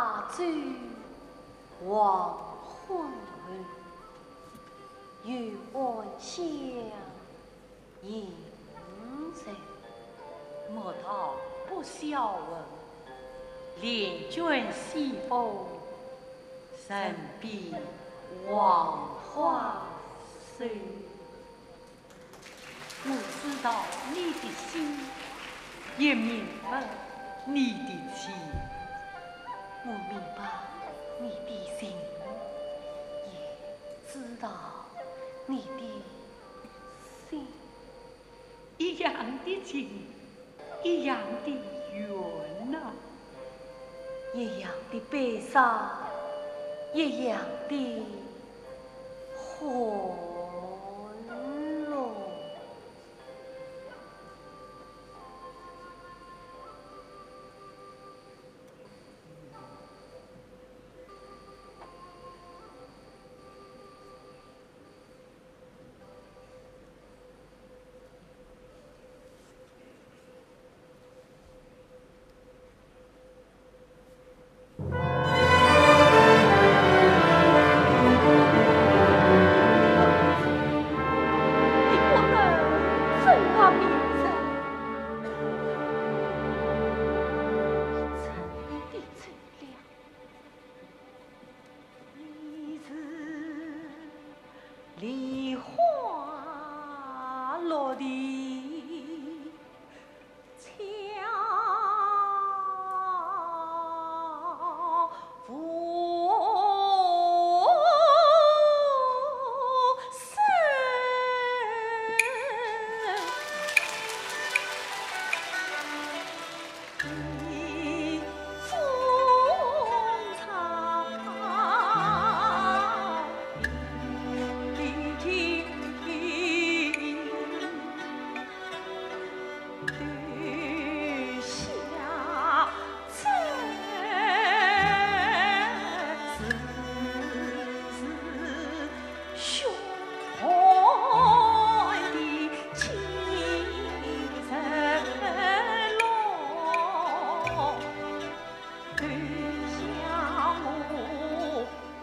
大洲黄昏后，与安乡迎着。莫道不孝闻，怜君惜父，身比黄花瘦。我知道你的心，也明白你的情。我明白你的心，也知道你的心。一样的情，一样的缘呐，一样的悲伤，一样的欢乐。梨花落地俏浮生，一风草。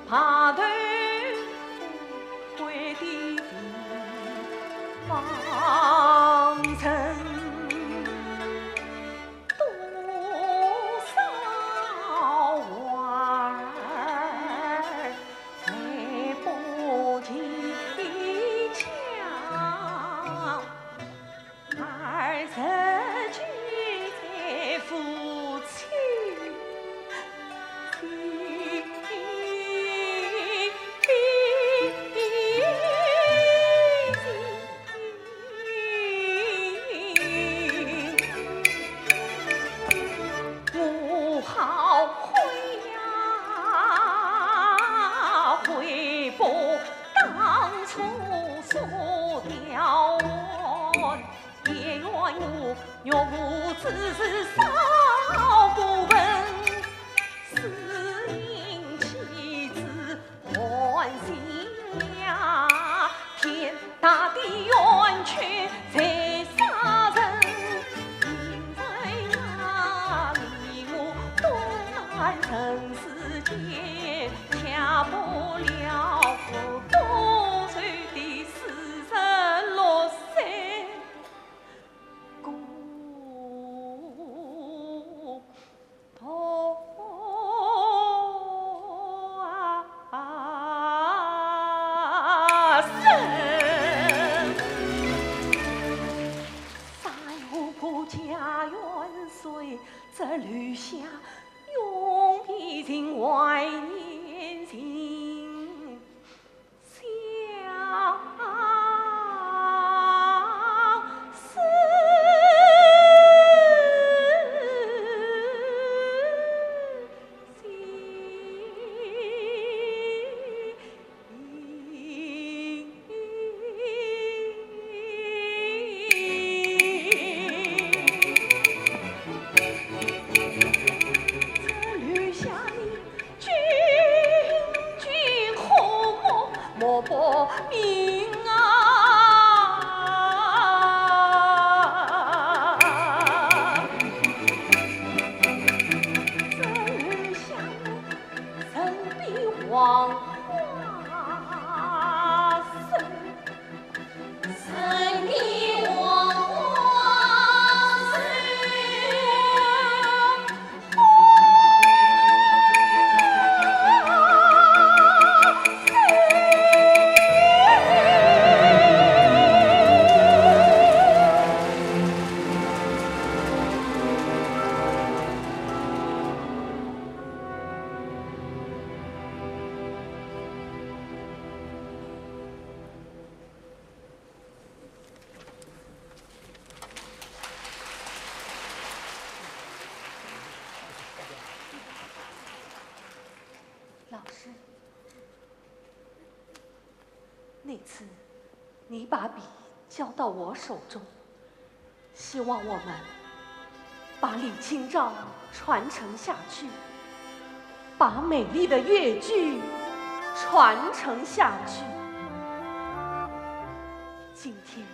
爬头归的方尘，多少娃儿迈不进墙，儿子聚在夫妻。若无只是少不闻，是因妻子换新娘，天大的冤屈在杀人，因在哪里我多难人世间，下不了多岁的46岁。这留下永别情，怀念情，相思。这留下你。王花身边王花老师，那次你把笔交到我手中，希望我们把李清照传承下去，把美丽的越剧传承下去。今天，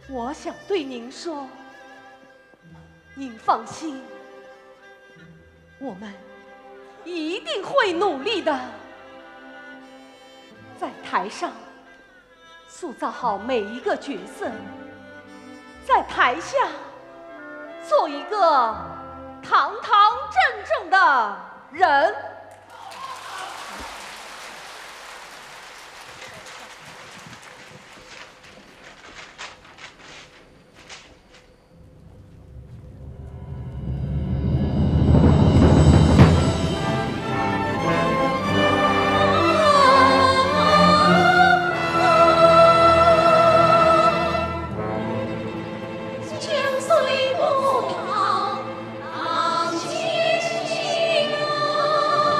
我想对您说，您放心，我们一定会努力的，在台上塑造好每一个角色，在台下做一个堂堂正正的人。江水波涛浪千顷啊。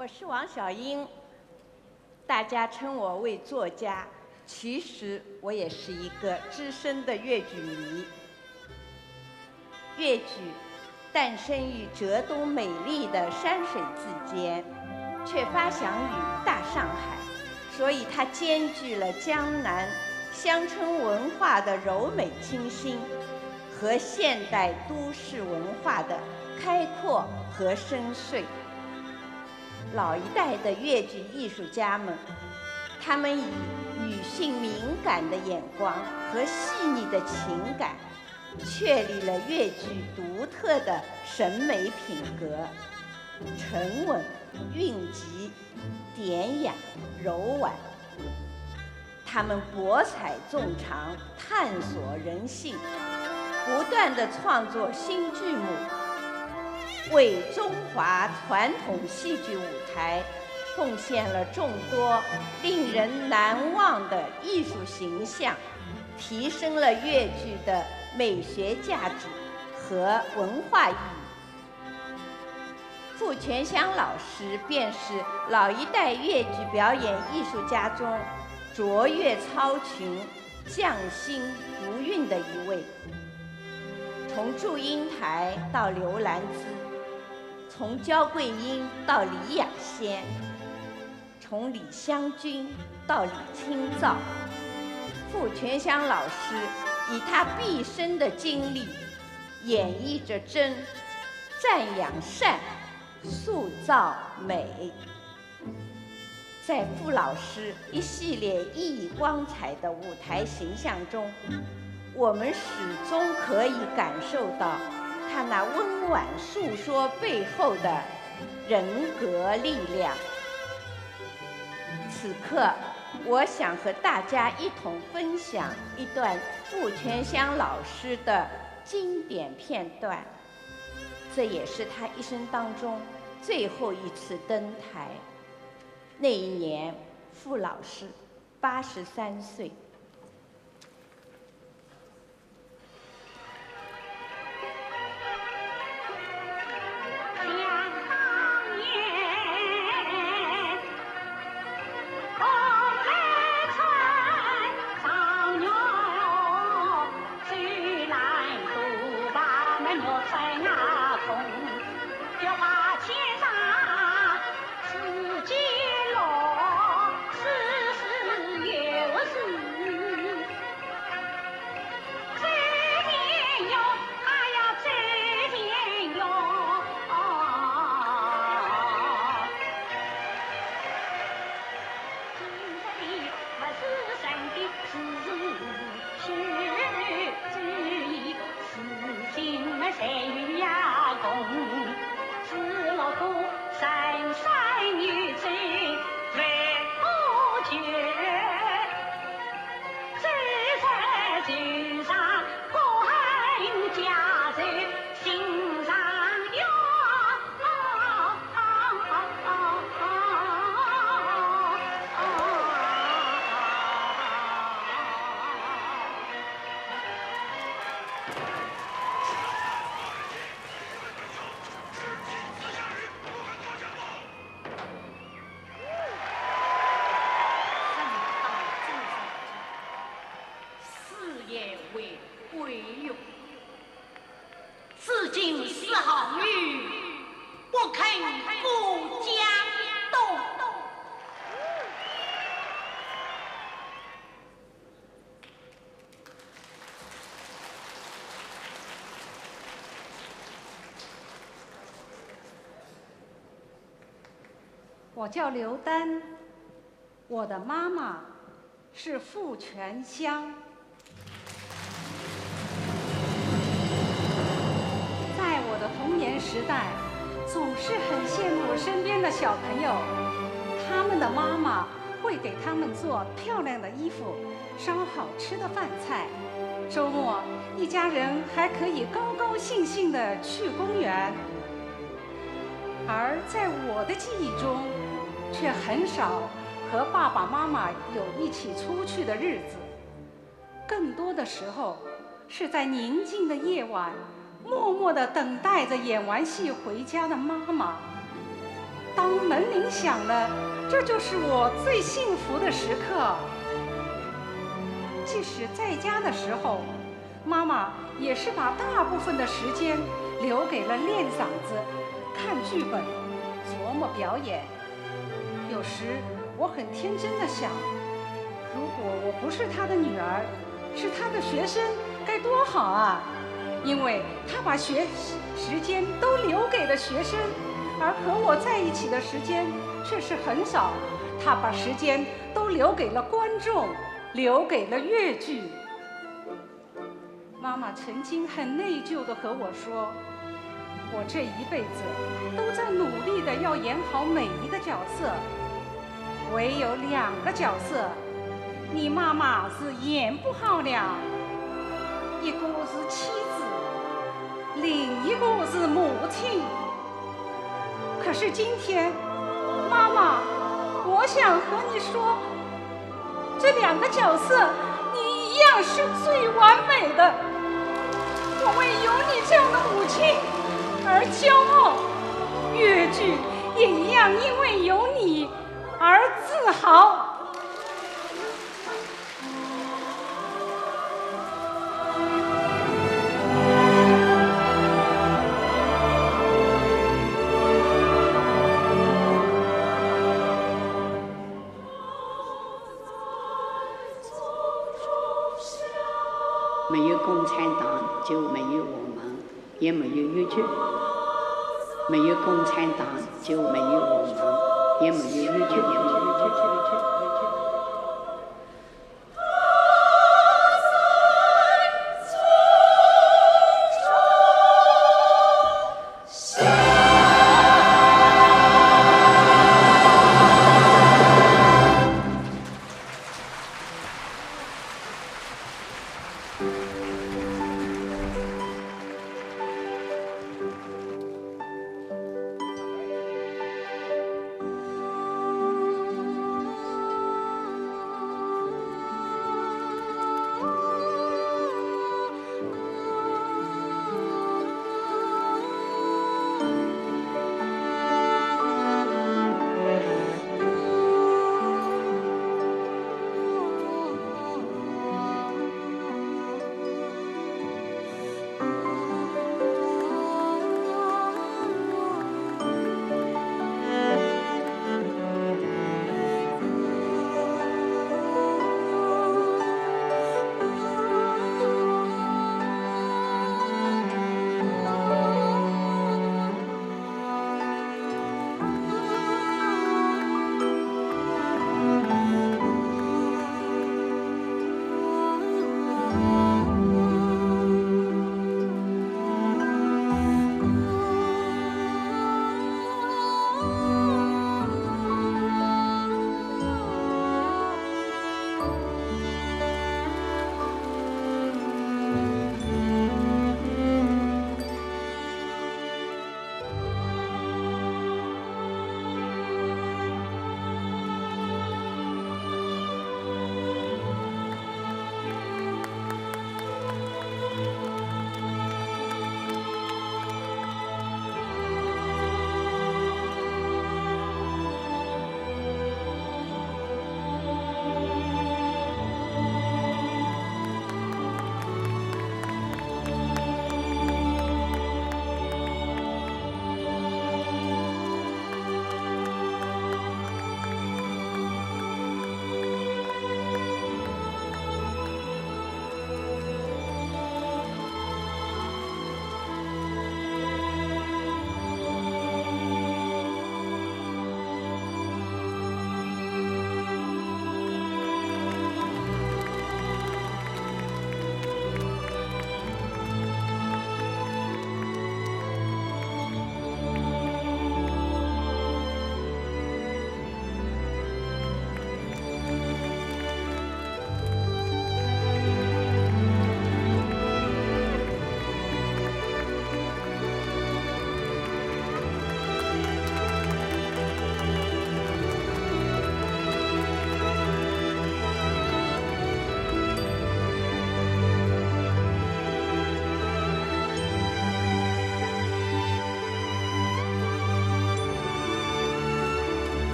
我是王小英，大家称我为作家，其实我也是一个资深的粤剧迷。粤剧诞生于浙东美丽的山水之间，却发祥于大上海，所以它兼具了江南乡村文化的柔美清新和现代都市文化的开阔和深邃。老一代的粤剧艺术家们，他们以女性敏感的眼光和细腻的情感，确立了粤剧独特的审美品格，沉稳、韵极、典雅、柔婉。他们博采众长，探索人性，不断地创作新剧目，为中华传统戏剧舞台奉献了众多令人难忘的艺术形象，提升了粤剧的美学价值和文化意义。傅全香老师便是老一代粤剧表演艺术家中卓越超群、匠心独运的一位。从祝英台到刘兰芝，从焦桂英到李雅仙，从李香君到李清照，傅全香老师以他毕生的精力，演绎着真，赞扬善，塑造美。在傅老师一系列熠熠光彩的舞台形象中，我们始终可以感受到他那温婉诉说背后的人格力量。此刻，我想和大家一同分享一段傅全香老师的经典片段，这也是他一生当中最后一次登台。那一年，傅老师83岁。我叫刘丹，我的妈妈是傅全香。在我的童年时代，总是很羡慕身边的小朋友，他们的妈妈会给他们做漂亮的衣服，烧好吃的饭菜。周末，一家人还可以高高兴兴地去公园。而在我的记忆中，却很少和爸爸妈妈有一起出去的日子，更多的时候是在宁静的夜晚，默默地等待着演完戏回家的妈妈。当门铃响了，这就是我最幸福的时刻。即使在家的时候，妈妈也是把大部分的时间留给了练嗓子、看剧本、琢磨表演。有时我很天真的想，如果我不是她的女儿，是她的学生，该多好啊！因为她把时间都留给了学生，而和我在一起的时间却是很少。她把时间都留给了观众，留给了越剧。妈妈曾经很内疚地和我说，我这一辈子都在努力地要演好每一个角色，唯有2个角色你妈妈是演不好了，一个是妻子，另一个是母亲。可是今天，妈妈，我想和你说，这2个角色你一样是最完美的。我为有你这样的母亲而骄傲，越剧也一样因为有你而自豪。没有共产党就没有我们，也没有越剧；没有共产党就没有我们，也没有越剧。